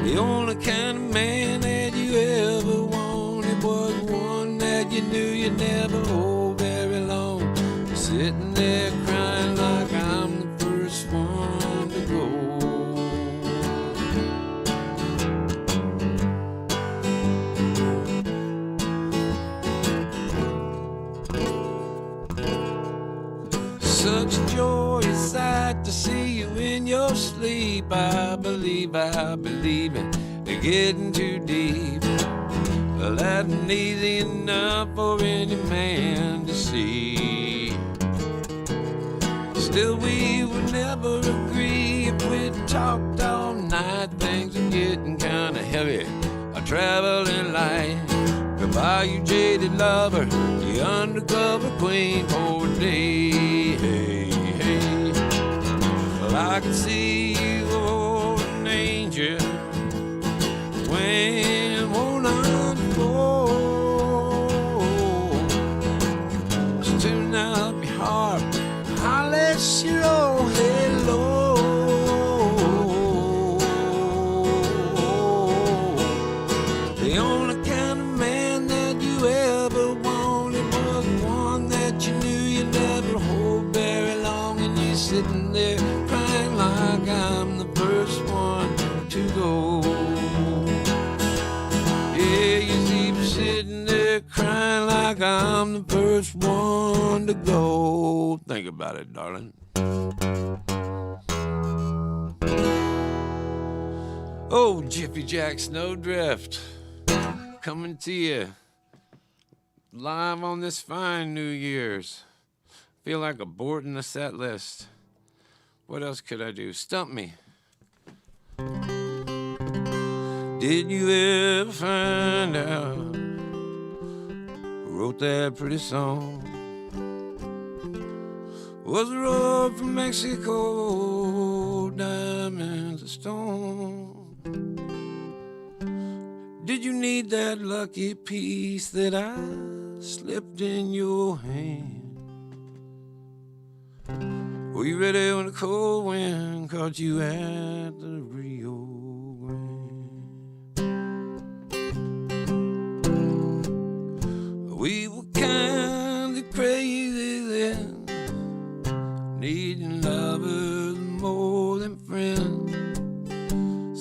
The only kind of man that you ever wanted was one that you knew you'd never hold very long. Sitting there crying like I'm the first one to go. like to see you in your sleep. I believe in getting too deep. Well, that ain't easy enough for any man to see. Still, we would never agree if we talked all night. Things are getting kinda heavy, a traveling light. Goodbye, you jaded lover, the undercover queen for a day. Hey, hey. Well, I can see you, oh, an angel, when won't unfold. So tune up your heart, I'll let you know hello. The only kind of man that you ever wanted was one that you knew you'd never hold very long, and you're sitting there crying like I'm the first one to go. Yeah, you see me sitting there crying like I'm the first one to go. Think about it, darling. Oh, Jiffy Jack Snowdrift, coming to you live on this fine New Year's. Feel like aborting the set list. What else could I do? Stump me. Did you ever find out who wrote that pretty song? Was the road from Mexico diamonds and stone? Did you need that lucky piece that I slipped in your hand? Were you ready when the cold wind caught you at the Rio Grande? We were kind of crazy then, needing lovers more than friends.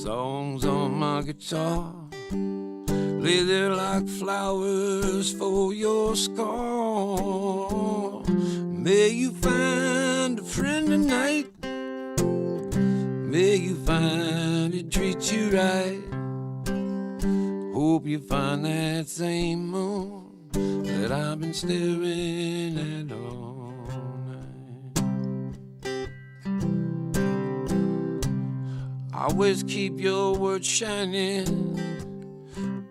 Songs on my guitar lay there like flowers for your scar. May you find a friend tonight, may you find it treats you right. Hope you find that same moon that I've been staring at all night. Always keep your words shining,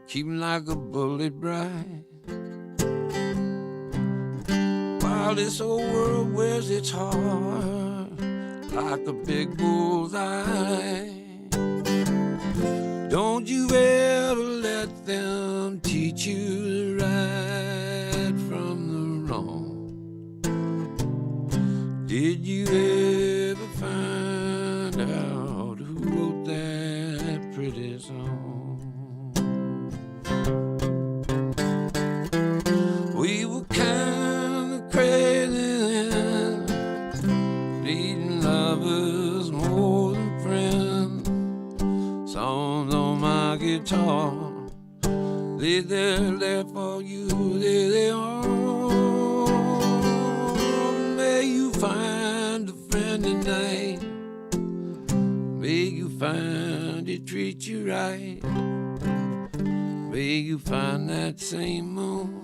keep 'em like a bullet bright. While this old world wears its heart like a big bullseye, don't you ever let them teach you the right from the wrong. Did you ever find out who wrote that pretty song? We were kind of crazy then, needing lovers more than friends. Songs on my guitar, they're there for you, they are. May you find a friend tonight, may you find it treat you right. May you find that same moon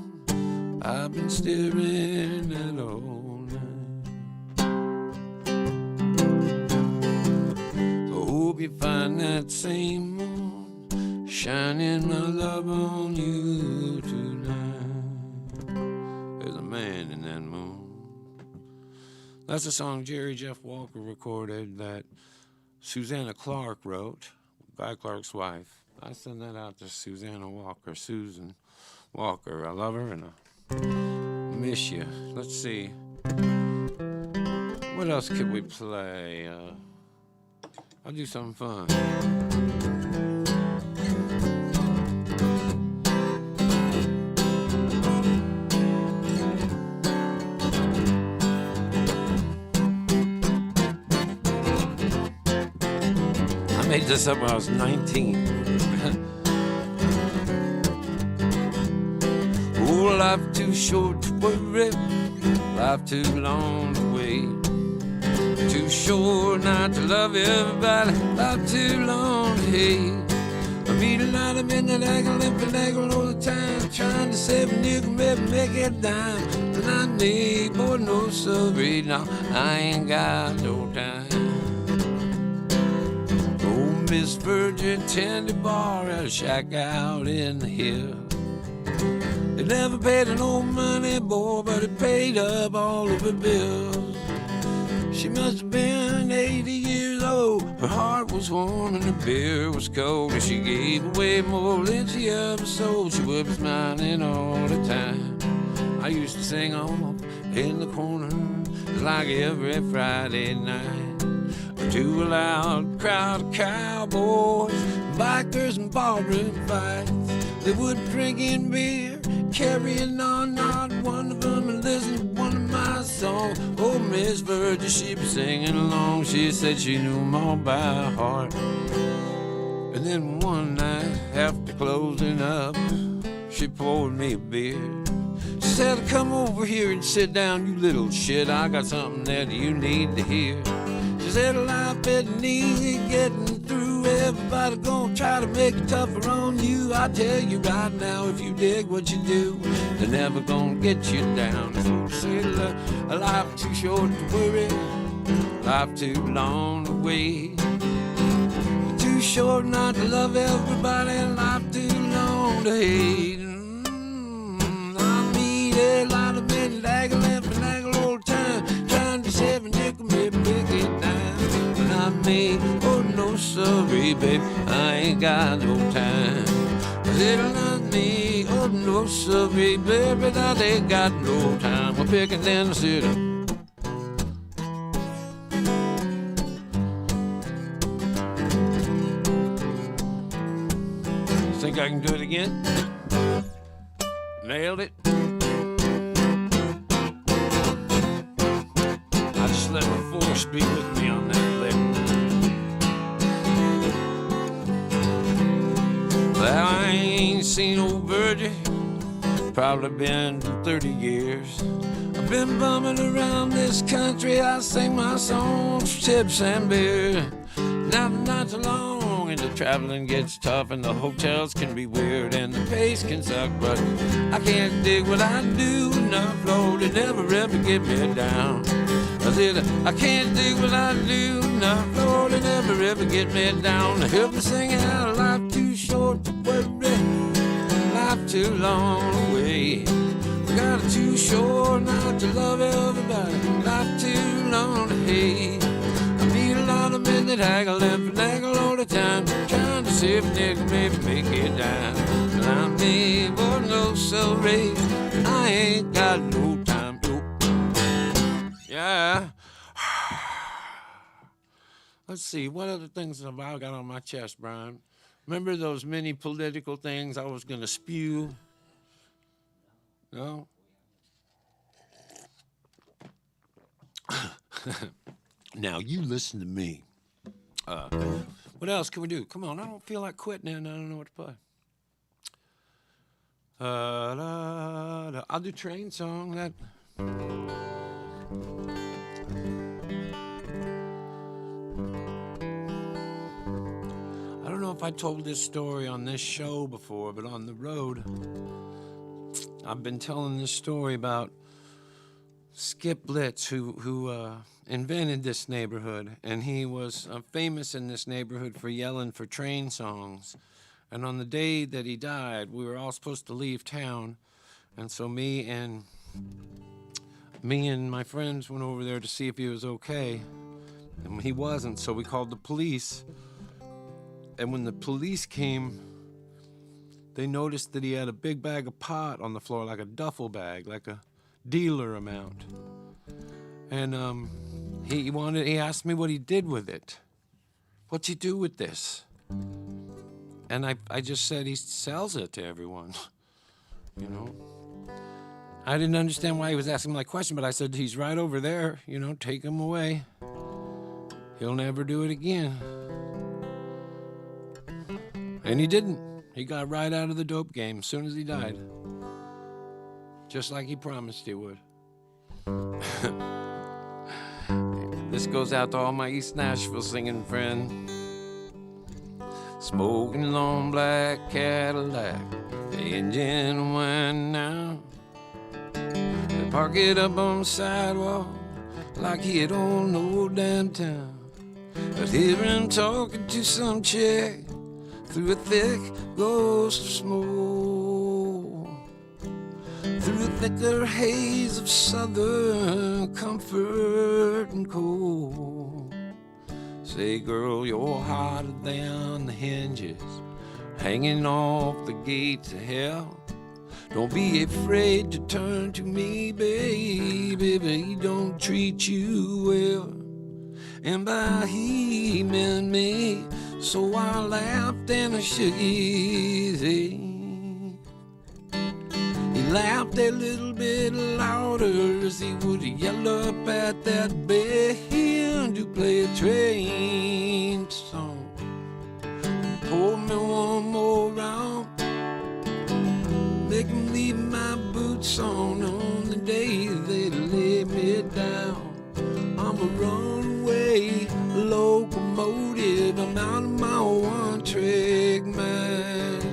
I've been staring at all night. So hope you find that same moon shining my love on you tonight. There's a man in that moon. That's a song Jerry Jeff Walker recorded that Susanna Clark wrote, Guy Clark's wife. I send that out to Susanna Walker, Susan Walker. I love her and I miss you. Let's see. What else could we play? I'll do something fun. I made this up when I was 19. Oh, life too short to worry, life too long to wait. Too short not to love everybody, life too long to hate. I meet a lot of men that angle and finagle all the time, trying to save a nickel, maybe make it dime. But I need, boy, no sorry, no, I ain't got no time. Oh, Miss Virgin tended bar at a shack out in the hill. It never paid her no money, boy, but it paid up all of her bills. She must have been 80 years old. Her heart was warm and her beer was cold. And she gave away more than she ever sold. She would be smiling all the time. I used to sing off in the corner like every Friday night to a loud crowd of cowboys, bikers and ballroom fights. They would drink in beer, carrying on, not one of them and listen to one of my songs. Oh, Miss Virgin, she be singing along. She said she knew them all by heart. And then one night, after closing up, she poured me a beer. She said, come over here and sit down, you little shit. I got something that you need to hear. She said, life isn't easy getting through. Everybody gonna try to make it tougher on you. I tell you right now, if you dig what you do, they're never gonna get you down. So say a life too short to worry, life too long to wait. Too short not to love everybody, life too long to hate. I meet a lot of men that angle and finagle all the time, trying to save a nickel, maybe make it down. But I made, oh no sorry, babe, I ain't got no time. I said, not me, oh no sorry, baby, I ain't got no time. We're picking in the city. Think I can do it again? Nailed it. I just let my force be with me on that lick. Well, I ain't seen old Virgie, probably been 30 years. I've been bumming around this country, I sing my songs, chips and beer. Now not so long, and the traveling gets tough, and the hotels can be weird, and the pace can suck, but I can't dig what I do enough, Lord, to never ever get me down. I said, I can't dig what I do enough, Lord, to never ever get me down. Help me sing out, life too short to worry, life too long to wait. We got it too short not to love everybody, life too long to hate. I meet a lot of men that haggle and finagle all the time, trying to see if a nickel maybe make it down. But I'm me, boy, no sorry, I ain't got no time. Yeah. Let's see, what other things have I got on my chest, Brian? Remember those many political things I was going to spew? No? Now, you listen to me. What else can we do? Come on, I don't feel like quitting and I don't know what to play. I'll do Train Song. That. I don't know if I told this story on this show before, but on the road, I've been telling this story about Skip Litz, who invented this neighborhood, and he was famous in this neighborhood for yelling for train songs. And on the day that he died, we were all supposed to leave town, and so me and my friends went over there to see if he was okay, and he wasn't, so we called the police. And when the police came, they noticed that he had a big bag of pot on the floor, like a duffel bag, like a dealer amount. And he asked me what he did with it. What'd you do with this? And I just said he sells it to everyone, you know. I didn't understand why he was asking my question, but I said, he's right over there, you know, take him away. He'll never do it again. And he didn't. He got right out of the dope game as soon as he died. Just like he promised he would. This goes out to all my East Nashville singing friends. Smoking long black Cadillac, the engine went now. They park it up on the sidewalk like he don't know damn town. But hear him talking to some chick through a thick ghost of smoke, through a thicker haze of southern comfort and cold. Say, girl, you're hotter than the hinges hanging off the gates of hell. Don't be afraid to turn to me, baby, but he don't treat you well. And by he meant me, so I laughed and I shook his head. He laughed a little bit louder as he would yell up at that band to play a train song. Pour me one more round, make him leave my boots on the day they lay me down. I'm a runaway locomotive, I'm out of my one-trick mind,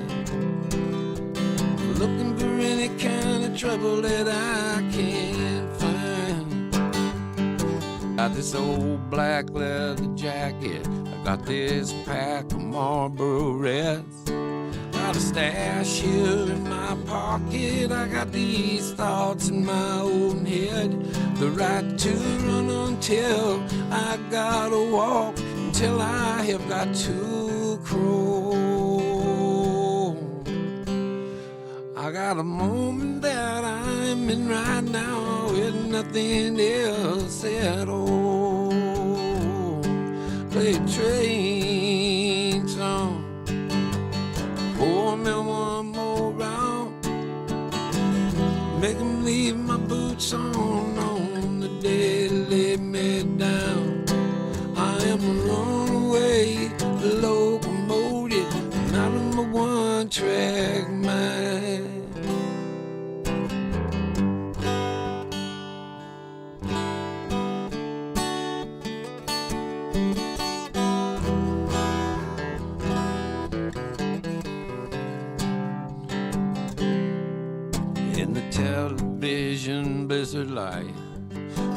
looking for any kind of trouble that I can't find. Got this old black leather jacket, I got this pack of Marlboro Reds, got a stash here in my pocket, I got these thoughts in my own head. The right to run until I gotta walk, until I have got to crawl. I got a moment that I'm in right now with nothing else at all. Play a train song, pour me one more round, make him leave my boots on the day they lay me down. I am a runaway locomotive, I'm out of my one-track mind. In the television blizzard light,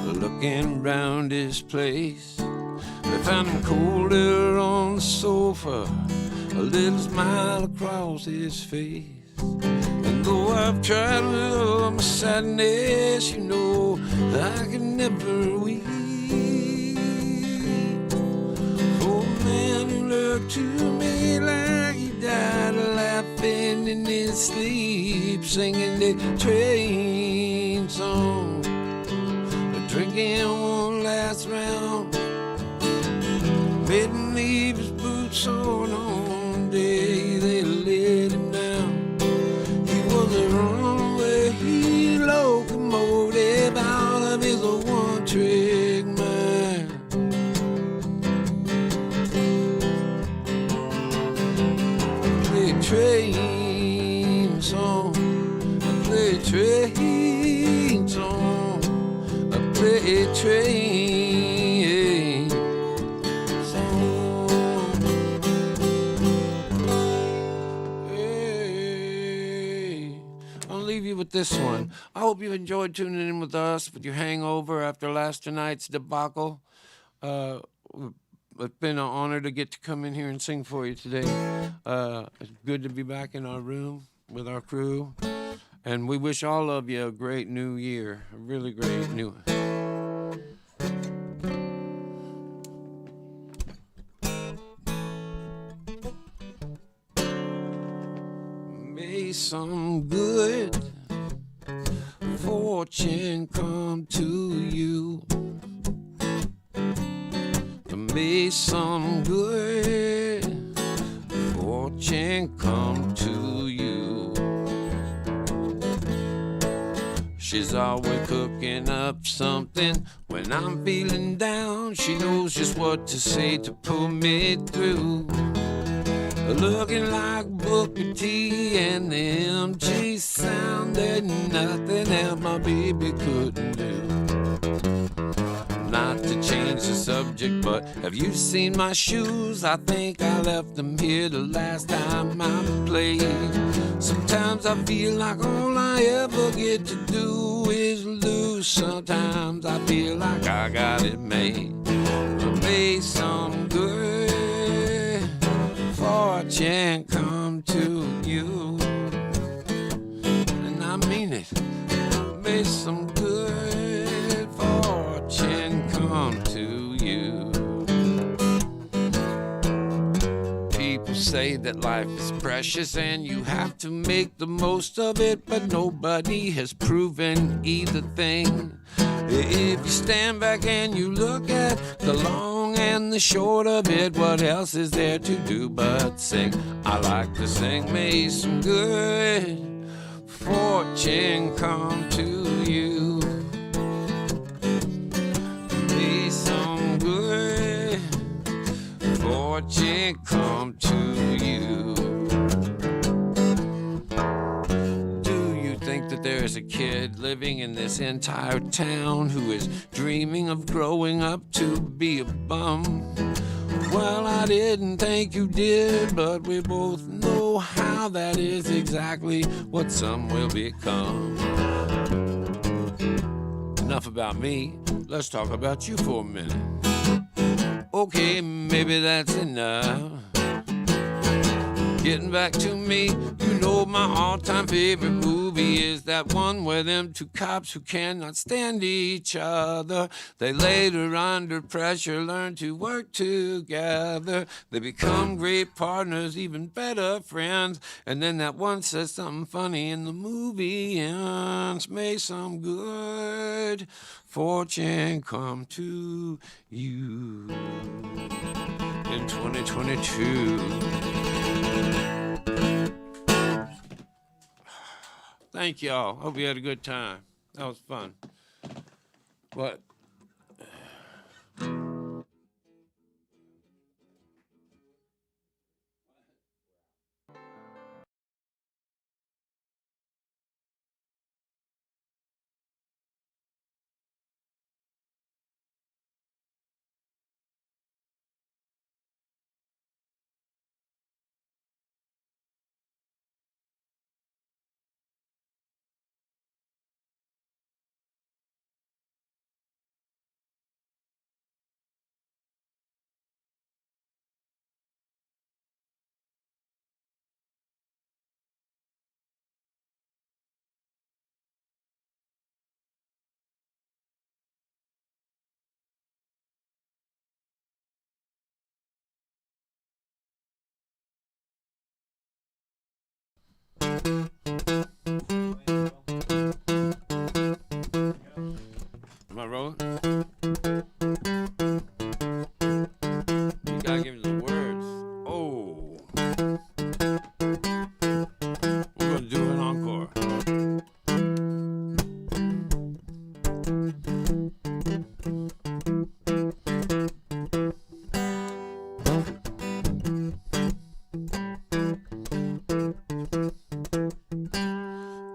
looking round his place, they found him colder on the sofa, a little smile across his face. And though I've tried with all my sadness, you know I can never weep for a man who looked to me like he died laughing in his sleep, singing the train song, drinking one last round, made him leave his boots on the day they let him down. He was a runaway locomotive out of his one-trick mind. Play a train song, play a train song, play a train song. Hey, I'll leave you with this one. I hope you enjoyed tuning in with us with your hangover after last night's debacle. It's been an honor to get to come in here and sing for you today. It's good to be back in our room with our crew. And we wish all of you a great new year, a really great new year. May some good fortune come to you. May some good fortune come to you. She's always cooking up something when I'm feeling down. She knows just what to say to pull me through. Looking like Booker T and the MG sound, there's nothing else my baby couldn't do. Not to change the subject, but have you seen my shoes? I think I left them here the last time I played. Sometimes I feel like all I ever get to do is lose. Sometimes I feel like I got it made. But may some good fortune come to you. And I mean it. May some good fortune come to you. People say that life is precious and you have to make the most of it, but nobody has proven either thing. If you stand back and you look at the long and the short of it, what else is there to do but sing? I like to sing. May some good fortune come to you. May some good fortune come to you. Do you think that there is a kid living in this entire town who is dreaming of growing up to be a bum? Well, I didn't think you did, but we both know how that is exactly what some will become. Enough about me, let's talk about you for a minute. Okay, maybe that's enough. Getting back to me, you know my all-time favorite movie is that one where them two cops who cannot stand each other, they later under pressure learn to work together. They become great partners, even better friends, and then that one says something funny in the movie ends. May some good fortune come to you in 2022. Thank y'all. Hope you had a good time. That was fun. What? Am I rolling? You gotta give me the words. Oh. We're gonna do an encore.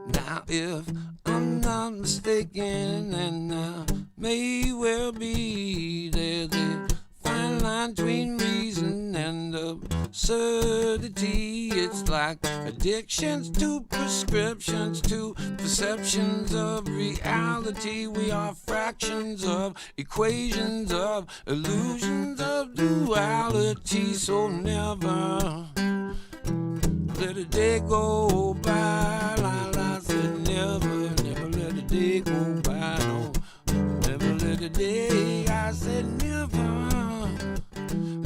Now if I'm not mistaken, and I may well be, there's a fine line between reason and absurdity. It's like addictions to prescriptions to perceptions of reality. We are fractions of equations of illusions of duality. So never let a day go by. I said never, never let a day go by. No, never let a day. I said never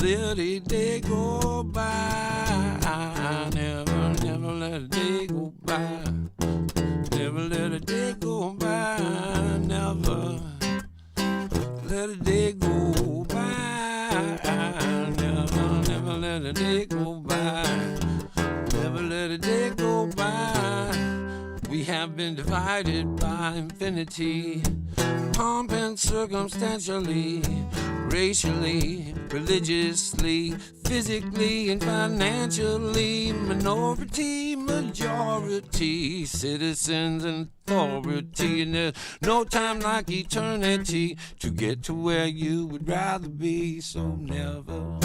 let a day go by. Never, never let a day go by. Never let a day go by. Never let a day go by. Never, never let a day go by. Never let a day go by. We have been divided by infinity, pomp and circumstantially, racially, religiously, physically and financially. Minority, majority, citizens and authority, and there's no time like eternity to get to where you would rather be. So never,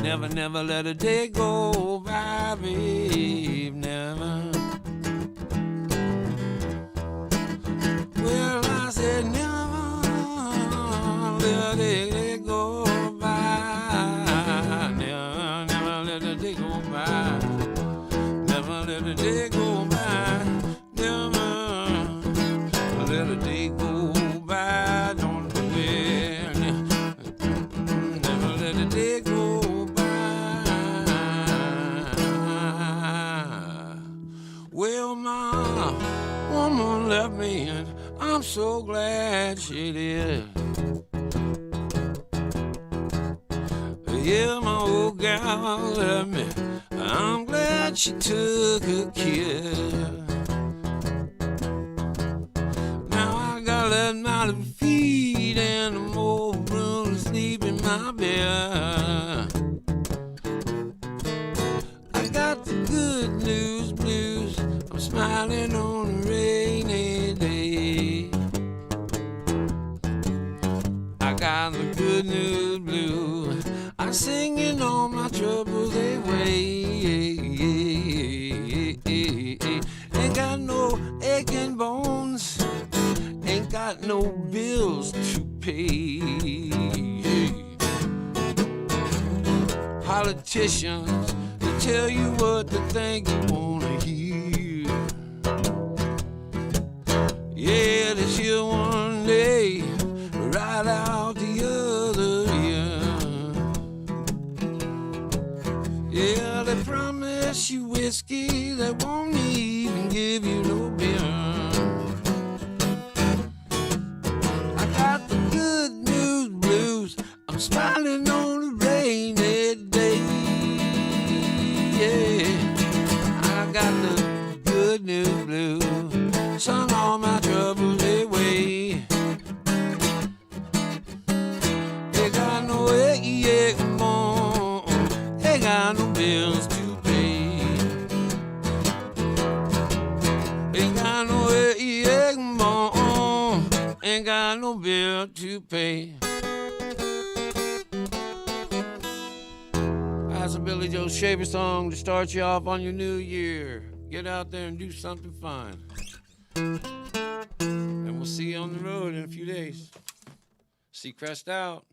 never, never let a day go by, babe, never. Well, I said never let a day go by, never, never let a day go by, never let a day go by, never let a day go by, don't do it, never let a day go by. Well, my woman left me and I'm so glad she did. Yeah, my old gal left me, I'm glad she took a kid. Now I got 11 out of feet and more room to sleep in my bed. I got the good news blues, I'm smiling on a rainy day. I got the good news blues, I'm singing all my troubles away. Ain't got no aching bones, ain't got no bills to pay. Politicians, they tell you what they think you wanna hear. Yeah, this here one day, right out the other ear. Yeah, they promise you whiskey, they won't even give you no beer. I got the good news blues, I'm smiling on a rainy day. Yeah, I got the good news blues, sung all my troubles away. Ain't got no egg, more, ain't got no bills to pay. Ain't got no egg, more, ain't got no bill to pay. That's a Billy Joe Shaver song to start you off on your new year. Get out there and do something fun. And we'll see you on the road in a few days. Seacrest out.